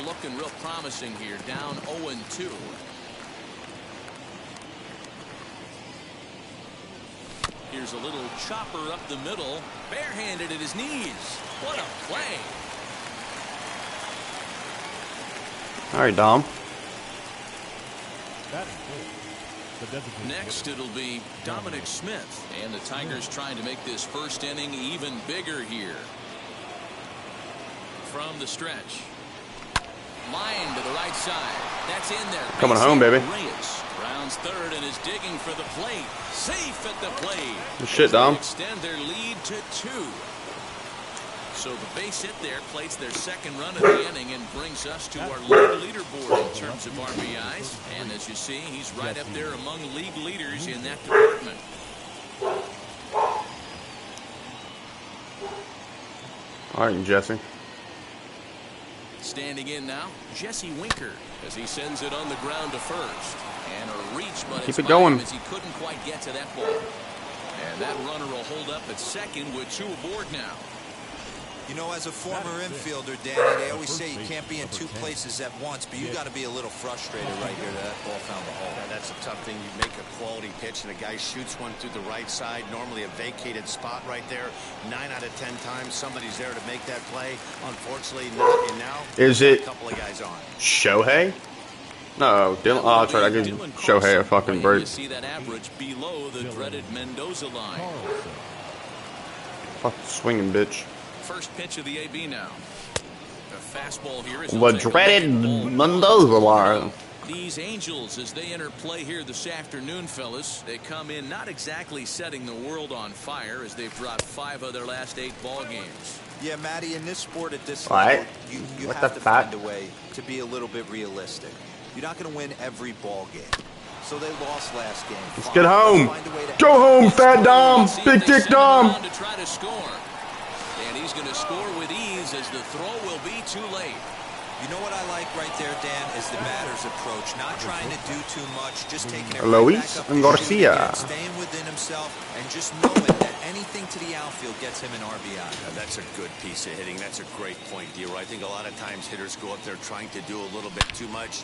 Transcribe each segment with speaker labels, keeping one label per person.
Speaker 1: looking real promising here. Down 0-2. Here's a little chopper up the middle. Barehanded at his knees. What a play.
Speaker 2: All right, Dom.
Speaker 1: Next, it'll be Dominic Smith. And the Tigers trying to make this first inning even bigger here. From the stretch. Line to the right side. That's in there.
Speaker 2: Coming home, baby.
Speaker 1: Reyes rounds third and is digging for the plate. Safe at the plate.
Speaker 2: Good shit, Dom.
Speaker 1: Extend their lead to 2. So the base hit there plates their second run of the inning and brings us to our league leaderboard in terms of RBIs. And as you see, he's right up there among league leaders in that department.
Speaker 2: All right, Jesse.
Speaker 1: Standing in now, Jesse Winker, as he sends it on the ground to first. And a reach, but
Speaker 2: keep it going.
Speaker 1: As he couldn't quite get to that ball. And that runner will hold up at second with 2 aboard now.
Speaker 3: You know, as a former infielder, Danny, they always say you can't be in 2 places at once, but you got to be a little frustrated right here that that ball found the hole.
Speaker 4: Yeah, that's a tough thing. You make a quality pitch and a guy shoots one through the right side, normally a vacated spot right there. 9 out of 10 times somebody's there to make that play. Unfortunately, not. And now
Speaker 2: is it
Speaker 4: a couple of guys on.
Speaker 2: Shohei? No, Dylan. Oh, that's right. I gave Shohei a fucking break.
Speaker 1: You see that average below the dreaded Mendoza line.
Speaker 2: Fuck swinging, bitch.
Speaker 1: First pitch of the AB now. The fastball here is
Speaker 2: the dreaded Mendoza line.
Speaker 1: These Angels, as they enter play here this afternoon, fellas, they come in not exactly setting the world on fire as they've dropped 5 of their last 8 ball games.
Speaker 3: Yeah, Matty, in this sport at this
Speaker 2: level,
Speaker 3: level, you have to find a way to be a little bit realistic. You're not going to win every ball game. So they lost last game.
Speaker 2: Let's get home. Go home, Fat Dom. Big Dick Dom.
Speaker 1: To try to score. And he's going to score with ease as the throw will be too late.
Speaker 3: You know what I like right there, Dan, is the batter's approach. Not trying to do too much, just taking it
Speaker 2: Luis Garcia.
Speaker 3: Staying within himself, and just knowing that anything to the outfield gets him an RBI.
Speaker 4: That's a good piece of hitting. That's a great point, D-Roy. I think a lot of times hitters go up there trying to do a little bit too much.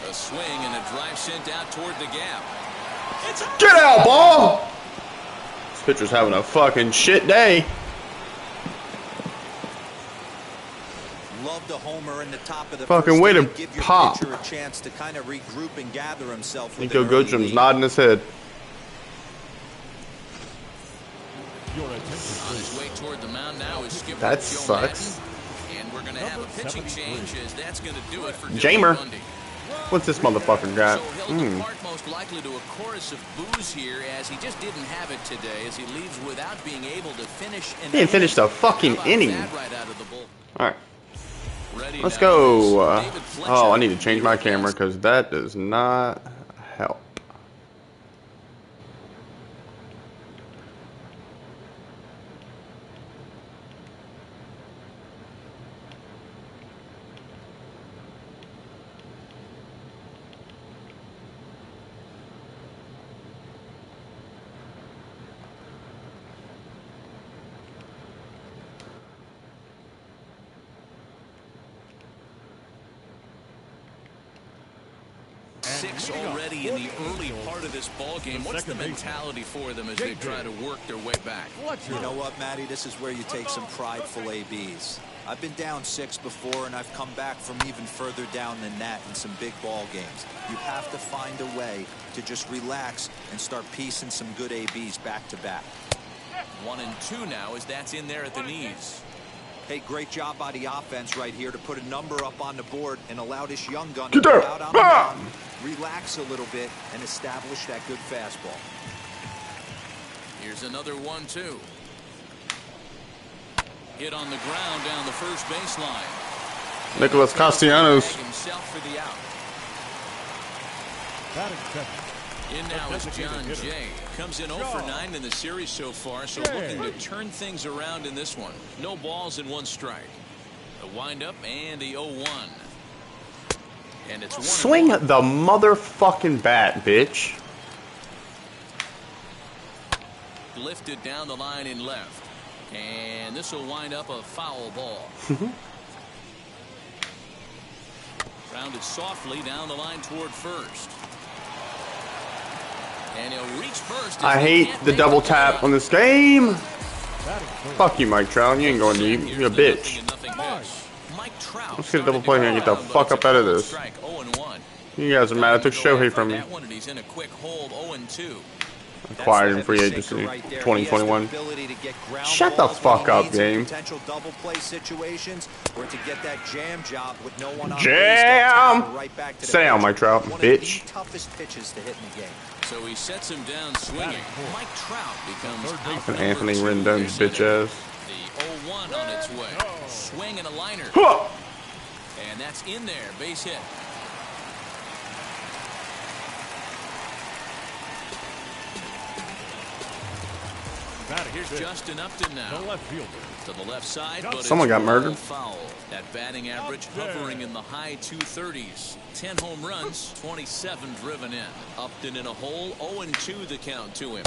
Speaker 1: A swing and a drive sent out toward the gap.
Speaker 2: Get out, ball! This pitcher's having a fucking shit day.
Speaker 3: Love the homer in the top of the
Speaker 2: fucking way to
Speaker 3: give your
Speaker 2: pop.
Speaker 3: pitcher a chance to kind of regroup and gather himself.
Speaker 2: Nico Goodrum's nodding his head.
Speaker 1: On his way toward the mound now is skipper
Speaker 2: That
Speaker 1: Joe
Speaker 2: sucks.
Speaker 1: Madden, and we're going to have a pitching change as that's going to do it for
Speaker 2: Jamer.
Speaker 1: Bundy.
Speaker 2: What's this motherfucker got?
Speaker 1: So he'll depart most likely to a chorus of boos here as he just didn't have it today as he leaves without being able to finish.
Speaker 2: He didn't finish the fucking inning.
Speaker 1: Right out of the bull.
Speaker 2: All right.
Speaker 1: Ready
Speaker 2: Let's
Speaker 1: now
Speaker 2: go.
Speaker 1: is David Fletcher.
Speaker 2: Oh, I need to change my camera because that does not help.
Speaker 1: Six already in the early part of this ball game. What's the mentality for them as they try to work their way back?
Speaker 3: You know what, Matty? This is where you take some prideful ABs. I've been down 6 before, and I've come back from even further down than that in some big ball games. You have to find a way to just relax and start piecing some good ABs back to back.
Speaker 1: 1-2 now as that's in there at the knees.
Speaker 3: Hey, great job by the offense right here to put a number up on the board and allow this young gun
Speaker 2: Get
Speaker 3: to
Speaker 2: there.
Speaker 3: go out on the mound, relax a little bit, and establish that good fastball.
Speaker 1: Here's another 1-2. Hit on the ground down the first baseline.
Speaker 2: Nicholas Castellanos.
Speaker 1: Himself for the out. In now is John Jay. Comes in 0 for 9 in the series so far, so looking to turn things around in this one. No balls and 1 strike. A windup and a 0-1. And it's 1-1.
Speaker 2: Swing the motherfucking bat, bitch.
Speaker 1: Lifted down the line in left. And this will wind up a foul ball. Grounded softly down the line toward first. And he'll reach first.
Speaker 2: I hate the double tap on this game. Fuck you, Mike Trout. You ain't going deep. You're a bitch. Let's get a double play here and get the fuck up out of this. You guys are mad I took Shohei from me. Acquired in free agency 2021. Shut the fuck up, game. Jam! Sit down, Mike Trout, bitch.
Speaker 1: So he sets him down swinging. Mike Trout becomes
Speaker 2: And Anthony Rendon's bitch ass.
Speaker 1: The 0-1 on its way. Swing and a liner.
Speaker 2: Huh.
Speaker 1: And that's in there. Base hit. Here's Justin Upton now.
Speaker 5: The left fielder.
Speaker 1: To the left side, but
Speaker 2: Someone got murdered.
Speaker 1: Foul. That batting average hovering in the high 230s. 10 home runs, 27 driven in. Upton in a hole, 0-2 the count to him.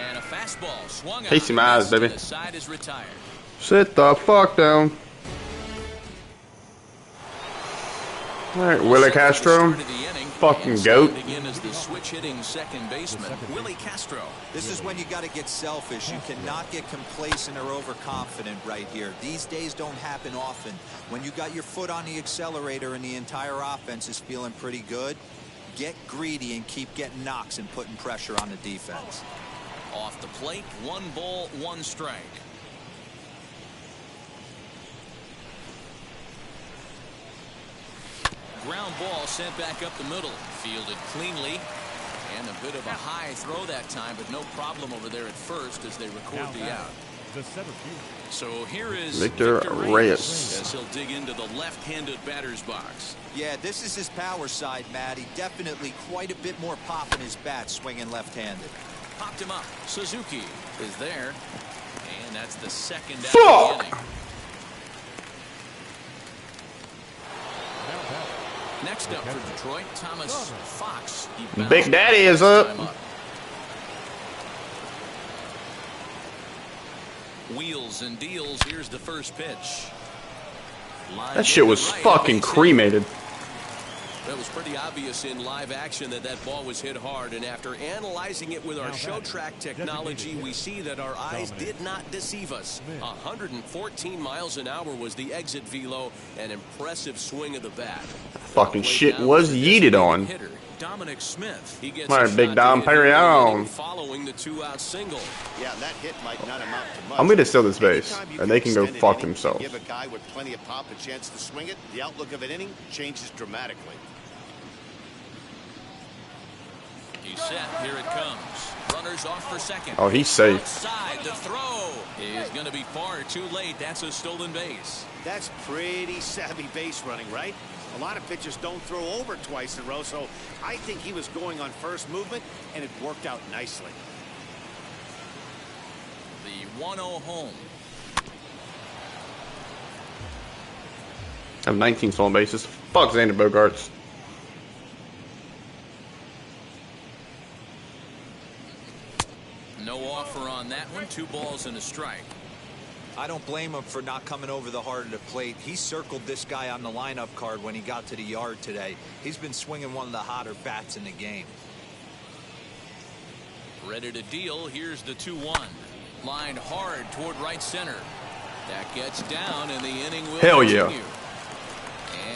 Speaker 1: And a fastball swung out.
Speaker 2: Casey Mize, baby.
Speaker 1: The side is retired.
Speaker 2: Sit the fuck down. Alright, Willie Castro. Fucking goat.
Speaker 1: Again as the switch-hitting second baseman, Willie Castro.
Speaker 3: This is when you got to get selfish. You cannot get complacent or overconfident right here. These days don't happen often. When you got your foot on the accelerator and the entire offense is feeling pretty good, get greedy and keep getting knocks and putting pressure on the defense.
Speaker 1: Off the plate, 1 ball, 1 strike. Ground ball sent back up the middle. Fielded cleanly. And a bit of a high throw that time, but no problem over there at first as they record the out. So here is
Speaker 2: Victor Reyes.
Speaker 1: as he'll dig into the left-handed batter's box.
Speaker 3: Yeah, this is his power side, Matty. Definitely quite a bit more pop in his bat swinging left-handed.
Speaker 1: Popped him up. Suzuki is there. And that's the second out
Speaker 2: Fuck!
Speaker 1: of the inning. Next up for Detroit, Thomas Fox.
Speaker 2: Big Daddy is up.
Speaker 1: Wheels and deals. Here's the first pitch.
Speaker 2: That shit was fucking cremated.
Speaker 6: That was pretty obvious in live action that that ball was hit hard, and after analyzing it with our show track technology, we see that our eyes did not deceive us. 114 miles an hour was the exit velo, an impressive swing of the bat.
Speaker 2: Fucking shit was yeeted on.
Speaker 1: Hitter, Dominic Smith. He gets
Speaker 2: Alright, Big Dom, parry on.
Speaker 6: Following the 2-out single.
Speaker 4: Yeah, that hit might not amount to much.
Speaker 2: I'm gonna steal this base,
Speaker 4: Anytime you
Speaker 2: and they can go
Speaker 4: extend an
Speaker 2: fuck
Speaker 4: inning,
Speaker 2: themselves.
Speaker 4: Give a guy with plenty of pop a chance to swing it. The outlook of an inning changes dramatically.
Speaker 1: He's set. Here it comes. Runners off for second.
Speaker 2: Oh, he's safe.
Speaker 1: Outside, the throw is going to be far too late. That's a stolen base.
Speaker 4: That's pretty savvy base running, right? A lot of pitchers don't throw over twice in a row, so I think he was going on first movement, and it worked out nicely.
Speaker 1: The 1-0 home.
Speaker 2: I have 19 stolen bases. Fuck Xander Bogaerts.
Speaker 1: No offer on that one. 2 balls and a strike.
Speaker 3: I don't blame him for not coming over the heart of the plate. He circled this guy on the lineup card when he got to the yard today. He's been swinging one of the hotter bats in the game.
Speaker 1: Ready to deal. Here's the 2-1. Lined hard toward right center. That gets down, and the inning will
Speaker 2: Hell
Speaker 1: continue.
Speaker 2: yeah.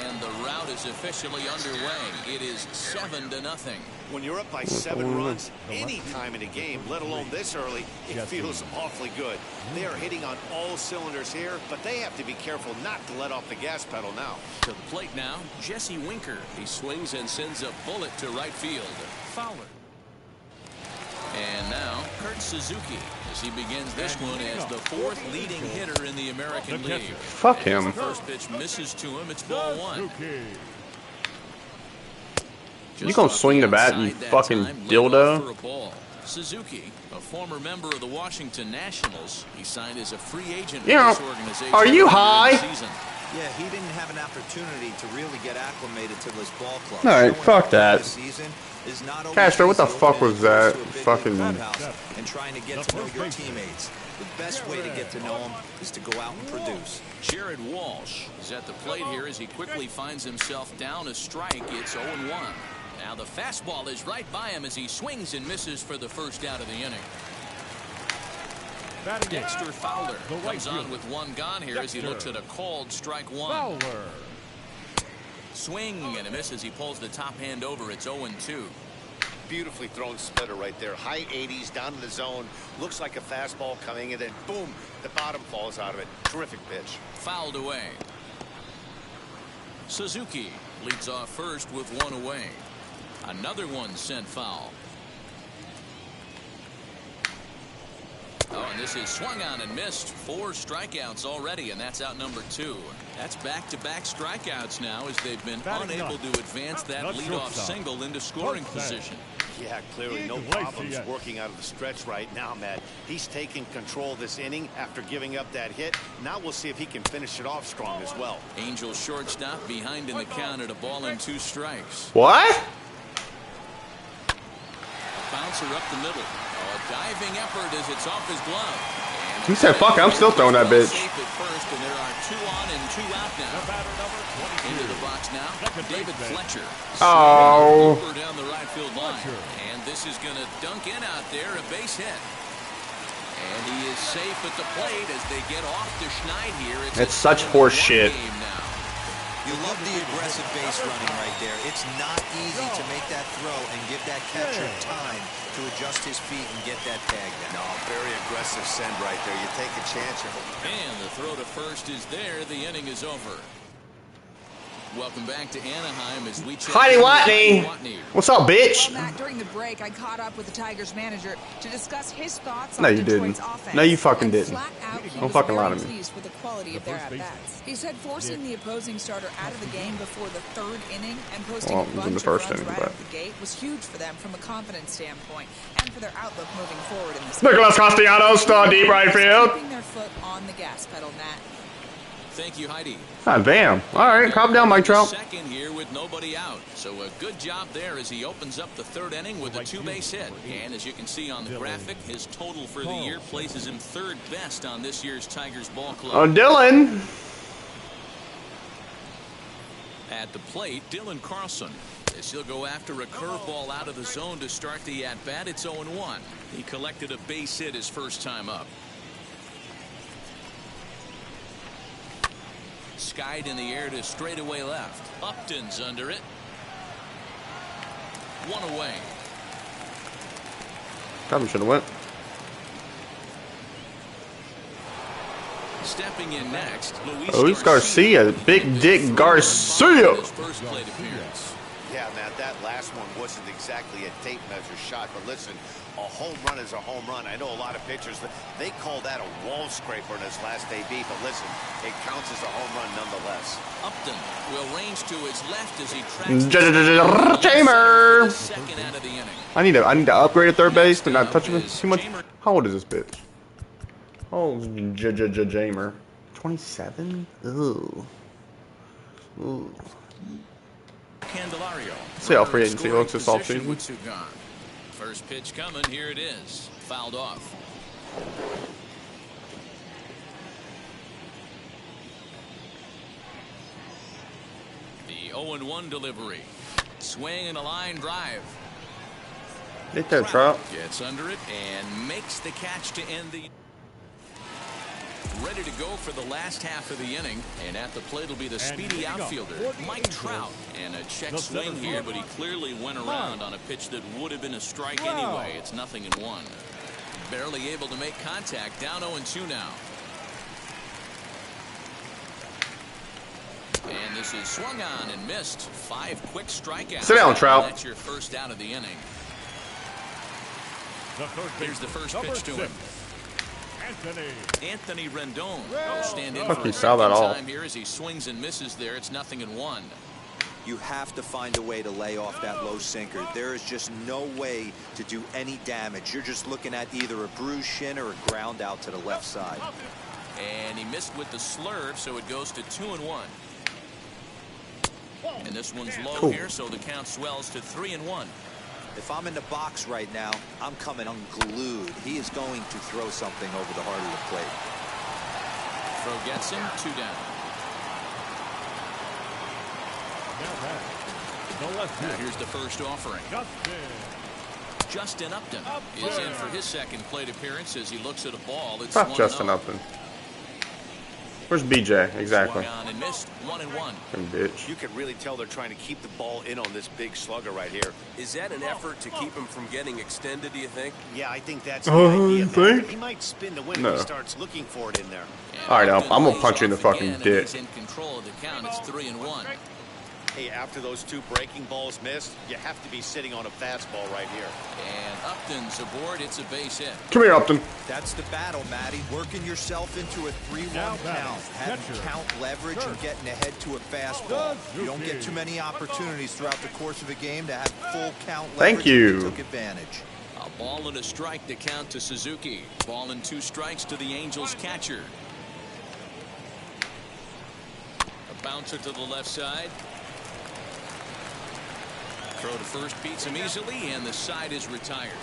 Speaker 1: And the rout is officially underway. It is 7-0.
Speaker 4: When you're up by 7 runs, any time in a game, let alone this early, it feels awfully good. They are hitting on all cylinders here, but they have to be careful not to let off the gas pedal now.
Speaker 1: To the plate now, Jesse Winker.
Speaker 6: He swings and sends a bullet to right field.
Speaker 1: Fowler. And now, Kurt Suzuki, as he begins this one as the 4th leading hitter in the American League.
Speaker 2: Fuck him.
Speaker 1: First pitch misses to him. It's ball 1.
Speaker 2: You gonna swing the bat, you fucking dildo?
Speaker 1: Suzuki, a former member of the Washington Nationals, he signed as a free agent with
Speaker 2: Yeah.
Speaker 1: this organization.
Speaker 2: Are you high?
Speaker 3: Yeah, he didn't have an opportunity to really get acclimated to this ball club.
Speaker 2: All right,
Speaker 3: Showing
Speaker 2: fuck
Speaker 3: up
Speaker 2: that.
Speaker 3: this season is not always
Speaker 2: Castro, what the
Speaker 3: easy
Speaker 2: fuck
Speaker 3: opening
Speaker 2: was that?
Speaker 3: doors to a big
Speaker 2: Fucking-
Speaker 3: clubhouse and trying to get to know your teammates. The best way to get to know him is to go out and produce.
Speaker 1: Jared Walsh is at the plate here as he quickly finds himself down a strike. It's 0-1. Now the fastball is right by him as he swings and misses for the first out of the inning. Dexter Fowler comes on with one gone here as he looks at a called strike one. Swing and a miss as he pulls the top hand over. It's 0-2.
Speaker 4: Beautifully thrown splitter right there. High 80s down in the zone. Looks like a fastball coming in, and boom, the bottom falls out of it. Terrific pitch.
Speaker 1: Fouled away. Suzuki leads off first with one away. Another one sent foul. Oh, and this is swung on and missed. 4 strikeouts already, and that's out number 2. That's back-to-back strikeouts now as they've been unable to advance that leadoff single into scoring position.
Speaker 4: Yeah, clearly no problems working out of the stretch right now, Matt. He's taking control of this inning after giving up that hit. Now we'll see if he can finish it off strong as well.
Speaker 1: Angel shortstop behind in the count at 1-2 strikes.
Speaker 2: What?
Speaker 1: Bouncer up the middle. A diving effort as it's off his glove. And
Speaker 2: He said, fuck it, I'm still throwing that bitch.
Speaker 1: Safe at first, and there are 2 on and 2 out now. Into the box now, David Fletcher.
Speaker 2: Oh.
Speaker 1: Down the right field line. And this is going to dunk in out there, a base hit. And he is safe at the plate as they get off to Schneid here.
Speaker 2: It's such horse shit.
Speaker 3: You love the aggressive base running right there. It's not easy to make that throw and give that catcher time to adjust his feet and get that tag down.
Speaker 4: No, very aggressive send right there. You take a chance.
Speaker 1: And the throw to first is there. The inning is over. Welcome back to Anaheim as we check
Speaker 2: Heidi Watney. What's up, bitch?
Speaker 5: Well, Matt, during the break, I caught up with the Tigers manager to discuss his thoughts on
Speaker 2: No, you
Speaker 5: Detroit's
Speaker 2: didn't.
Speaker 5: offense.
Speaker 2: No, you fucking
Speaker 5: And
Speaker 2: didn't.
Speaker 5: flat out, he
Speaker 2: Don't
Speaker 5: was
Speaker 2: fucking lie
Speaker 5: very
Speaker 2: to me.
Speaker 5: pleased with the quality of their at-bats. He said forcing the opposing starter out of the game before the 3rd inning and posting
Speaker 2: Well,
Speaker 5: a
Speaker 2: it was
Speaker 5: bunch
Speaker 2: in the
Speaker 5: of
Speaker 2: first
Speaker 5: runs
Speaker 2: inning,
Speaker 5: right
Speaker 2: but-
Speaker 5: out the gate was huge for them from a confidence standpoint and for their outlook moving forward in this
Speaker 2: Nicholas Castellanos, still deep right field.
Speaker 5: Keeping their foot on the gas pedal, Matt.
Speaker 1: Thank you, Heidi.
Speaker 2: God damn. All right, calm down, Mike Trout.
Speaker 1: Second here with nobody out. So a good job there as he opens up the 3rd inning with a 2-base hit. And as you can see on the graphic, his total for the year places him 3rd best on this year's Tigers ball club.
Speaker 2: Oh, Dylan.
Speaker 1: At the plate, Dylan Carlson. As he'll go after a curveball out of the zone to start the at-bat. It's 0-1. He collected a base hit his first time up. Skied in the air to straightaway left. Upton's under it. 1 away.
Speaker 2: Probably should have went.
Speaker 1: Stepping in next,
Speaker 2: Luis Garcia. Big Dick Garcia.
Speaker 1: His first plate appearance.
Speaker 4: Yeah, Matt, that last one wasn't exactly a tape measure shot, but listen, a home run is a home run. I know a lot of pitchers, they call that a wall scraper in his last AB, but listen, it counts as a home run nonetheless.
Speaker 1: Upton will range to his left as he tracks
Speaker 2: Jamer.
Speaker 1: second out of the inning.
Speaker 2: I need to upgrade at third base to not touch him too much. How old is this bitch? Oh, Jamer. 27? Ooh. Ooh.
Speaker 1: Candelario.
Speaker 2: See how free agency looks this offseason.
Speaker 1: First pitch coming. Here it is. Fouled off. The 0-1 delivery. Swing and a line drive.
Speaker 2: Get that, Trout.
Speaker 1: Gets under it and makes the catch to end the... Ready to go for the last half of the inning, and at the plate will be the speedy outfielder, Mike Trout. And a check swing here, but he clearly went around on a pitch that would have been a strike anyway. It's 0-1. Barely able to make contact, down 0-2 now. And this is swung on and missed. 5 quick strikeouts.
Speaker 2: Sit down, Trout.
Speaker 1: That's your first out of the inning. Here's the first pitch to him. Anthony Rendon will stand in for a second time here as he swings and misses there. It's 0-1.
Speaker 3: You have to find a way to lay off that low sinker. There is just no way to do any damage. You're just looking at either a bruised shin or a ground out to the left side.
Speaker 1: And he missed with the slurve, so it goes to 2-1. And this one's low here, so the count swells to 3-1.
Speaker 3: If I'm in the box right now, I'm coming unglued. He is going to throw something over the heart of the plate.
Speaker 1: Throw gets him, 2 down. Now here's the first offering. Justin Upton is in for his second plate appearance as he looks at a ball. It's
Speaker 2: Fuck Justin Upton. Where's BJ? Exactly.
Speaker 1: On and missed, 1-1.
Speaker 2: Fucking bitch.
Speaker 4: You can really tell they're trying to keep the ball in on this big slugger right here.
Speaker 6: Is that an effort to keep him from getting extended, do you think?
Speaker 4: Yeah, I think that's the idea.
Speaker 2: You think?
Speaker 4: He might spin the win
Speaker 2: No.
Speaker 4: if he starts looking for it in there.
Speaker 2: All right, I'm gonna punch you in the fucking
Speaker 1: Again, and
Speaker 2: dick.
Speaker 1: He's in control of the count. It's 3-1.
Speaker 4: Hey, after those 2 breaking balls missed, you have to be sitting on a fastball right here.
Speaker 1: And Upton's aboard. It's a base hit.
Speaker 2: Come here, Upton.
Speaker 3: That's the battle, Matty. Working yourself into a 3-1 count. Having count leverage and getting ahead to a fastball. You don't get too many opportunities throughout the course of a game to have full count leverage.
Speaker 2: Thank you.
Speaker 3: He took advantage.
Speaker 1: A ball and a strike to count to Suzuki. Ball and 2 strikes to the Angels catcher. A bouncer to the left side. Throw to first beats him easily, and the side is retired.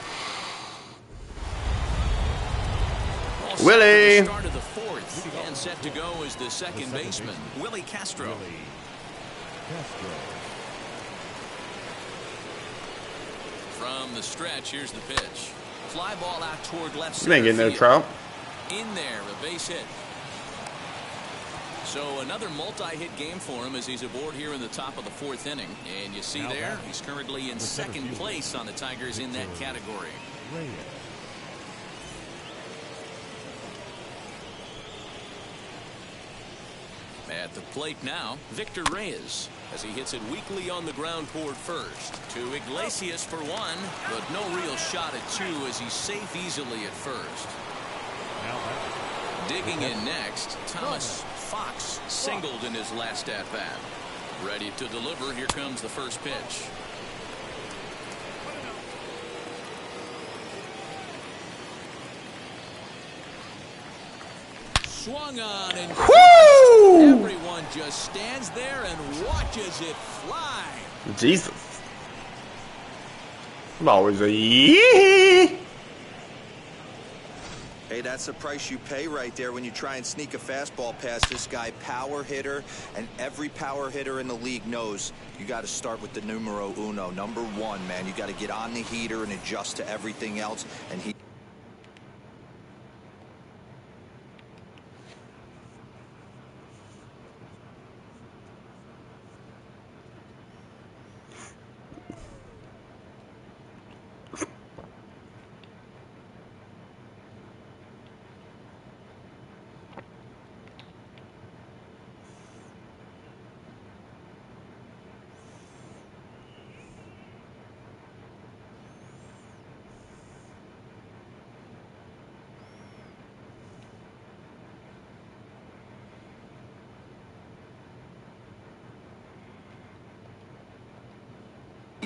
Speaker 1: All
Speaker 2: Willie.
Speaker 1: set for the start of the 4th, and set to go is the second baseman, Willie Castro. From the stretch, here's the pitch. Fly ball out toward left
Speaker 2: You ain't getting no Trout.
Speaker 1: In there, a base hit. So another multi-hit game for him as he's aboard here in the top of the 4th inning. And you see there, he's currently in second place on the Tigers in that category. At the plate now, Victor Reyes, as he hits it weakly on the ground toward first. To Iglesias for 1, but no real shot at 2 as he's safe easily at first. Digging in next, Thomas Fox singled in his last at-bat. Ready to deliver. Here comes the first pitch. Swung on and
Speaker 2: Woo!
Speaker 1: everyone just stands there and watches it fly.
Speaker 2: Jesus. I'm always a yee.
Speaker 3: Hey, that's the price you pay right there when you try and sneak a fastball past this guy. Power hitter, and every power hitter in the league knows you got to start with the numero uno, number 1, man. You got to get on the heater and adjust to everything else, and he...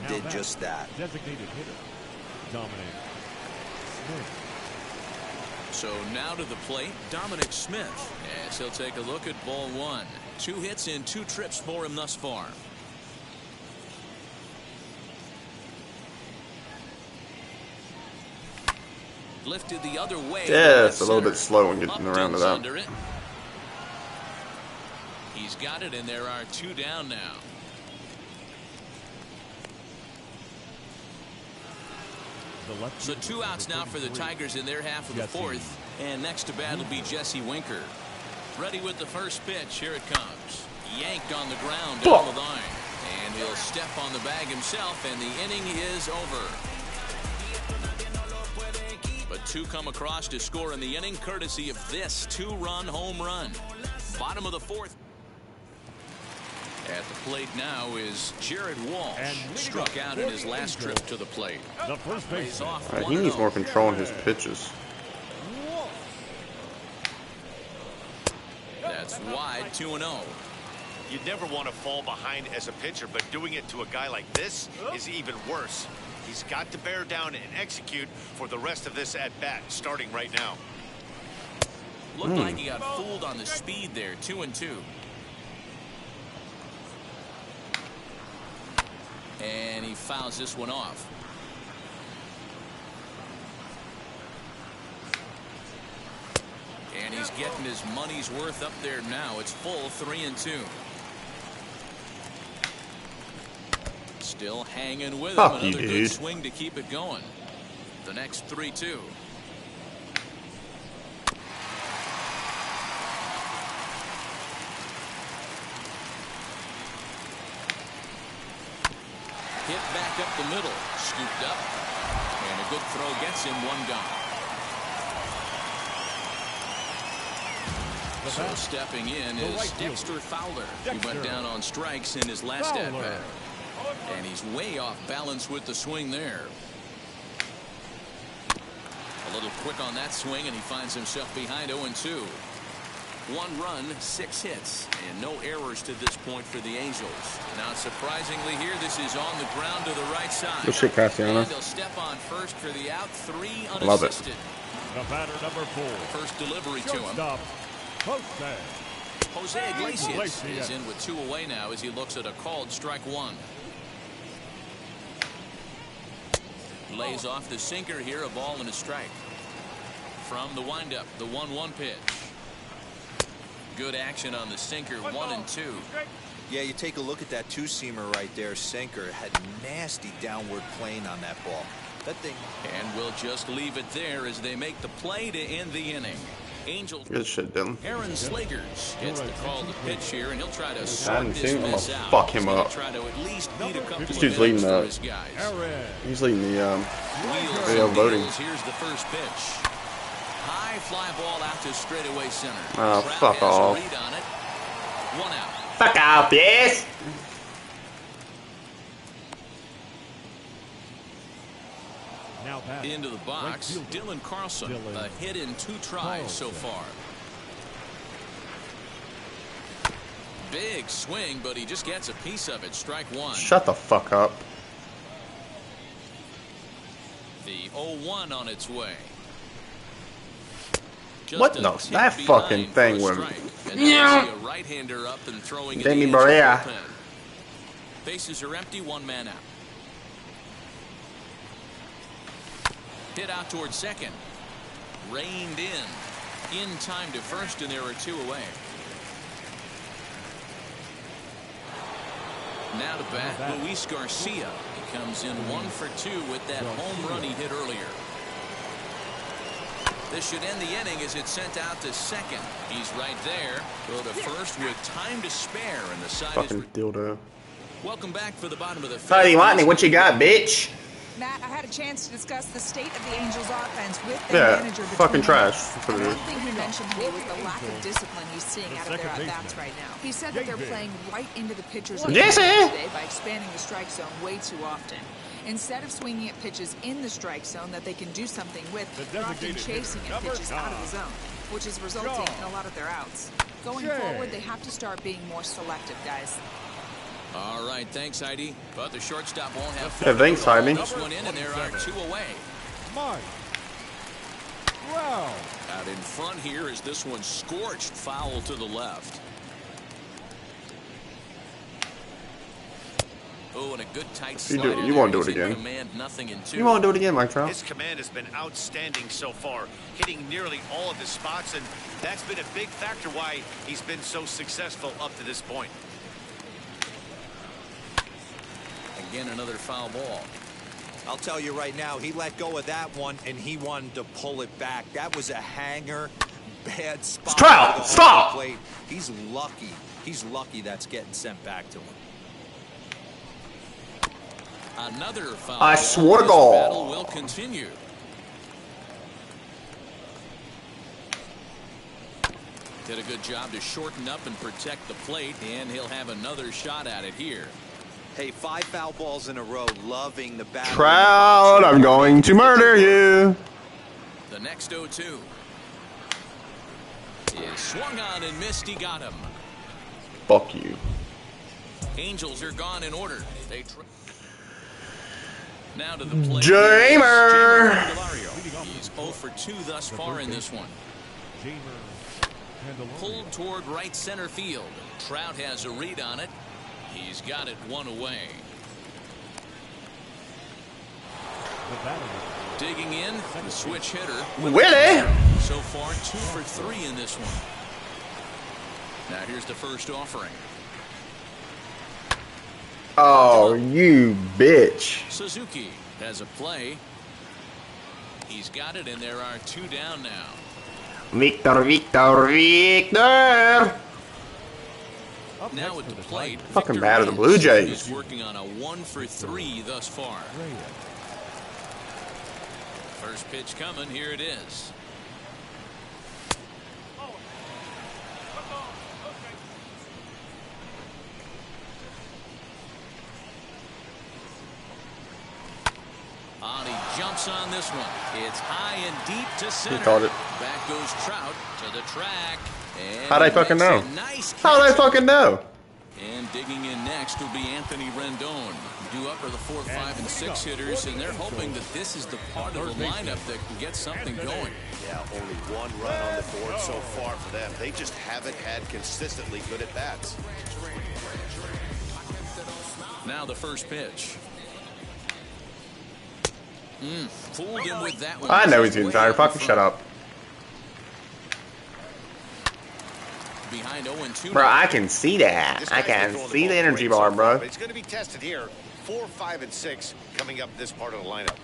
Speaker 3: did just that.
Speaker 7: Designated hitter, Dominic Smith.
Speaker 1: So now to the plate, Dominic Smith, as he'll take a look at ball 1. 2 hits in 2 trips for him thus far. Lifted the other way.
Speaker 2: Yeah, it's a little bit slow when getting around to that.
Speaker 1: Under it. He's got it, and there are 2 down now. So 2 outs now for the Tigers in their half of the 4th. And next to bat will be Jesse Winker. Ready with the first pitch. Here it comes. Yanked on the ground down the line. And he'll step on the bag himself, and the inning is over. But 2 come across to score in the inning, courtesy of this 2-run home run. Bottom of the 4th. At the plate now is Jared Walsh. Struck out in his last trip to the plate.
Speaker 7: The first base
Speaker 1: off.
Speaker 2: He needs more control in his pitches.
Speaker 1: That's wide, 2-0.
Speaker 4: You never want to fall behind as a pitcher, but doing it to a guy like this is even worse. He's got to bear down and execute for the rest of this at-bat, starting right now.
Speaker 1: Looked like he got fooled on the speed there, 2-2. And he fouls this one off. he's getting his money's worth up there now. It's full 3-2. Still hanging with him.
Speaker 2: Fuck you,
Speaker 1: Another good
Speaker 2: dude.
Speaker 1: swing to keep it going. The next 3-2. Hit back up the middle. Scooped up. And a good throw gets him one gone. So stepping in is Dexter Fowler. He went down on strikes in his last at-bat. And he's way off balance with the swing there. A little quick on that swing, and he finds himself behind 0-2. 1 run, 6 hits, and no errors to this point for the Angels. Now, surprisingly here, this is on the ground to the right side.
Speaker 2: Good shit, Cassiano.
Speaker 1: And they'll step on first for the out, 3 unassisted.
Speaker 2: Love it.
Speaker 7: The batter number 4.
Speaker 1: First delivery to him.
Speaker 7: Shortstop,
Speaker 1: Jose Iglesias is in with 2 away now as he looks at a called strike 1. Lays off the sinker here, a ball and a strike. From the windup, the 1-1 pitch. Good action on the sinker, 1-2.
Speaker 3: Yeah, you take a look at that two-seamer right there. Sinker had nasty downward plane on that ball. That thing.
Speaker 1: And we'll just leave it there as they make the play to end the inning. Angels.
Speaker 2: Good shit, Dylan.
Speaker 1: Aaron Slagers gets the call to pitch here, and he'll try to
Speaker 2: I
Speaker 1: sort
Speaker 2: haven't
Speaker 1: this
Speaker 2: seen him. I'm
Speaker 1: mess
Speaker 2: gonna
Speaker 1: out.
Speaker 2: fuck him
Speaker 1: He's gonna
Speaker 2: up.
Speaker 1: try to at least beat a couple
Speaker 2: This
Speaker 1: of
Speaker 2: dude's leading
Speaker 1: innings
Speaker 2: the-
Speaker 1: for his guys.
Speaker 2: He's leading the
Speaker 1: Wheels
Speaker 2: video
Speaker 1: and
Speaker 2: voting.
Speaker 1: deals. Here's the first pitch. High fly ball out to straightaway center.
Speaker 2: Oh,
Speaker 1: Trout
Speaker 2: fuck
Speaker 1: has a
Speaker 2: off.
Speaker 1: read on it. 1 out.
Speaker 2: Fuck off, yes.
Speaker 7: Now back.
Speaker 1: Into the box,
Speaker 7: Right fielder.
Speaker 1: Dylan Carlson.
Speaker 7: Dylan
Speaker 1: A hit in 2 tries so
Speaker 7: Carlson.
Speaker 1: far. Big swing, but he just gets a piece of it. Strike 1.
Speaker 2: Shut the fuck up.
Speaker 1: The 0-1 on its way. Just
Speaker 2: What
Speaker 1: a
Speaker 2: the-
Speaker 1: tick
Speaker 2: that
Speaker 1: behind
Speaker 2: fucking
Speaker 1: for
Speaker 2: thing
Speaker 1: a
Speaker 2: went-
Speaker 1: strike. And now we see a right-hander up and throwing in the
Speaker 2: Demi
Speaker 1: Angel
Speaker 2: Barea.
Speaker 1: bullpen. Bases are empty, 1 man out. Hit out towards second. Reined in time to first, and there are 2 away. Now to bat, Luis Garcia. He comes in 1 for 2 with that home run he hit earlier. This should end the inning as it's sent out to second. He's right there. Go to first with time to spare, and the side
Speaker 2: Fucking
Speaker 1: is.
Speaker 2: dildo.
Speaker 1: Welcome back for the bottom of the 5th.
Speaker 2: Sorry, Watney, what you got, bitch?
Speaker 5: Matt, I had a chance to discuss the state of the Angels offense with their
Speaker 2: Yeah,
Speaker 5: manager.
Speaker 2: fucking
Speaker 5: between
Speaker 2: trash.
Speaker 5: innings.
Speaker 2: That's what it
Speaker 5: And
Speaker 2: is.
Speaker 5: one thing he mentioned to me was the lack of discipline he's seeing out of their
Speaker 7: second
Speaker 5: at-bats
Speaker 7: baseman.
Speaker 5: right now. He said that they're
Speaker 7: David.
Speaker 5: playing right into the pitcher's
Speaker 2: Yes,
Speaker 5: advantage
Speaker 2: sir.
Speaker 5: today by expanding the strike zone way too often. Instead of swinging at pitches in the strike zone that they can do something with,
Speaker 7: The
Speaker 5: they're often
Speaker 7: designated
Speaker 5: chasing
Speaker 7: hitter,
Speaker 5: at
Speaker 7: number
Speaker 5: pitches out of the
Speaker 7: 9.
Speaker 5: zone, which is resulting in a lot of their outs. Going
Speaker 7: Jay.
Speaker 5: forward, they have to start being more selective, guys.
Speaker 1: All right, thanks, Heidi. But the shortstop won't have.
Speaker 2: Yeah, thanks, Heidi.
Speaker 1: This one in, and there are 2 away.
Speaker 7: Mike Trout.
Speaker 1: Out in front here is this one scorched foul to the left. Oh, and a good tight
Speaker 2: You
Speaker 1: slider.
Speaker 2: do- you won't do
Speaker 1: there.
Speaker 2: it
Speaker 1: He's in
Speaker 2: again.
Speaker 1: Command, 0-2.
Speaker 2: You won't do it again, Mike Trout.
Speaker 4: His command has been outstanding so far, hitting nearly all of his spots, and that's been a big factor why he's been so successful up to this point.
Speaker 1: Again, another foul ball.
Speaker 3: I'll tell you right now, he let go of that one, and he wanted to pull it back. That was a hanger, bad spot.
Speaker 2: Trout,
Speaker 3: at the
Speaker 2: stop!
Speaker 3: home plate. He's lucky. He's lucky that's getting sent back to him.
Speaker 1: Another foul
Speaker 2: I
Speaker 1: ball.
Speaker 2: swear to
Speaker 1: This
Speaker 2: God.
Speaker 1: battle will continue. Did a good job to shorten up and protect the plate, and he'll have another shot at it here.
Speaker 3: Hey, 5 foul balls in a row, loving the battle.
Speaker 2: Trout, I'm going to murder you.
Speaker 1: The next 0-2 is swung on and missed. He got him.
Speaker 2: Fuck you.
Speaker 1: Angels are gone in order. They now to the plate.
Speaker 2: Jamer.
Speaker 1: He's 0 for 2 thus far in this one. Pulled toward right center field. Trout has a read on it. He's got it 1 away.
Speaker 7: The batter,
Speaker 1: Digging in, the switch hitter.
Speaker 2: Willie!
Speaker 1: So far, 2 for 3 in this one. Now here's the first offering.
Speaker 2: Oh, you bitch.
Speaker 1: Suzuki has a play. He's got it, and there are 2 down now.
Speaker 2: Victor, Victor, Victor!
Speaker 7: Up
Speaker 1: Now
Speaker 7: next
Speaker 1: at
Speaker 7: for
Speaker 1: the
Speaker 7: the
Speaker 1: plate,
Speaker 7: Tigers.
Speaker 2: Fucking
Speaker 1: Victor
Speaker 2: bad are the
Speaker 1: Reyes
Speaker 2: Blue Jays.
Speaker 1: is working on a 1 for 3 thus far. First pitch coming. Here it is. He jumps on this one. It's high and deep to center.
Speaker 2: He caught it.
Speaker 1: Back goes Trout to the track. And
Speaker 2: How'd I fucking
Speaker 1: makes
Speaker 2: know?
Speaker 1: a nice
Speaker 2: How'd I
Speaker 1: catch.
Speaker 2: fucking know?
Speaker 1: And digging in next will be Anthony Rendon. Due up are the 4, 5, and 6 hitters, and they're hoping that this is the part of the lineup that can get something going.
Speaker 4: Yeah, only 1 run on the board so far for them. They just haven't had consistently good at bats.
Speaker 1: Now the first pitch. Fooled him with that one.
Speaker 2: I know he's getting tired. Fucking shut up.
Speaker 1: Behind 0-2.
Speaker 2: Bro, I can see that.
Speaker 4: This
Speaker 2: I
Speaker 4: guy's been
Speaker 2: can
Speaker 4: throwing the
Speaker 2: see
Speaker 4: ball
Speaker 2: the energy
Speaker 4: great so
Speaker 2: bar,
Speaker 4: far,
Speaker 2: bro.
Speaker 4: but it's going to be tested here. 4, 5, and 6 coming up this part of the lineup.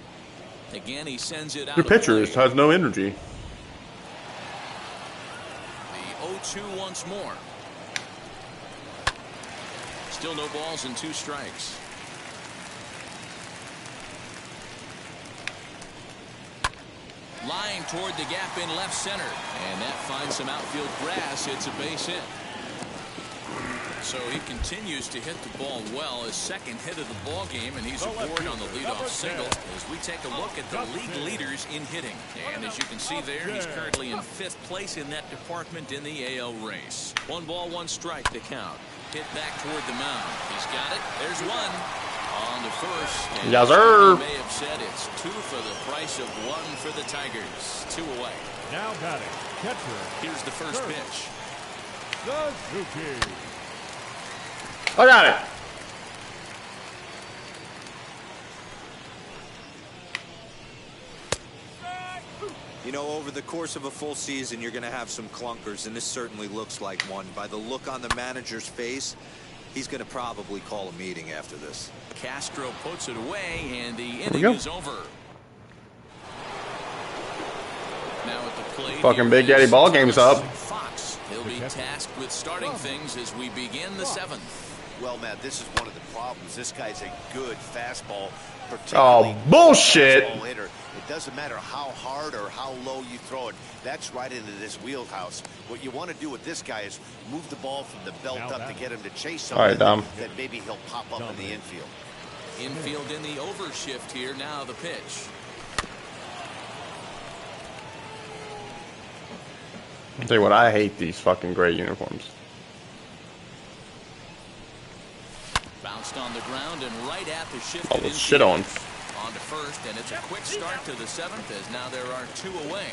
Speaker 1: Again, he sends it out.
Speaker 2: Your
Speaker 1: of the
Speaker 2: pitcher
Speaker 1: plate.
Speaker 2: has no energy.
Speaker 1: The 0-2 once more. Still no balls and 2 strikes. Lying toward the gap in left center. And that finds some outfield grass. It's a base hit. So he continues to hit the ball well. His second hit of the ball game, and he's aboard on the leadoff single as we take a look at the league leaders in hitting. And as you can see there, he's currently in 5th place in that department in the AL race. 1 ball, 1 strike to count. Hit back toward the mound. He's got it. There's 1. On to first. And
Speaker 2: Yes, sir.
Speaker 1: you may have said it's 2 for the price of 1 for the Tigers. 2 away.
Speaker 7: Now batting, catcher.
Speaker 1: Here's the first pitch.
Speaker 7: Suzuki.
Speaker 2: I got it.
Speaker 3: You know, over the course of a full season, you're going to have some clunkers, and this certainly looks like one. By the look on the manager's face, he's going to probably call a meeting after this.
Speaker 1: Castro puts it away, and the
Speaker 2: we
Speaker 1: inning
Speaker 2: go.
Speaker 1: is over. Now at the plate,
Speaker 2: Fucking Big Daddy ball game's up.
Speaker 1: Fox. He'll be tasked with starting things as we begin the 7th.
Speaker 4: Well, Matt, this is one of the problems. This guy's a good fastball,
Speaker 2: Oh,
Speaker 4: particularly
Speaker 2: bullshit.
Speaker 4: fastball hitter. It doesn't matter how hard or how low you throw it. That's right into this wheelhouse. What you want to do with this guy is move the ball from the belt up to get him to chase
Speaker 2: All right,
Speaker 4: something
Speaker 2: Dom.
Speaker 4: that maybe he'll pop up in the infield.
Speaker 1: Infield in the overshift here. Now the pitch.
Speaker 2: I'll tell you what, I hate these fucking gray uniforms.
Speaker 1: Bounced on the ground and right at the shift.
Speaker 2: Oh, let's shit on.
Speaker 1: On to first, and it's a quick start to the 7th as now there are 2 away.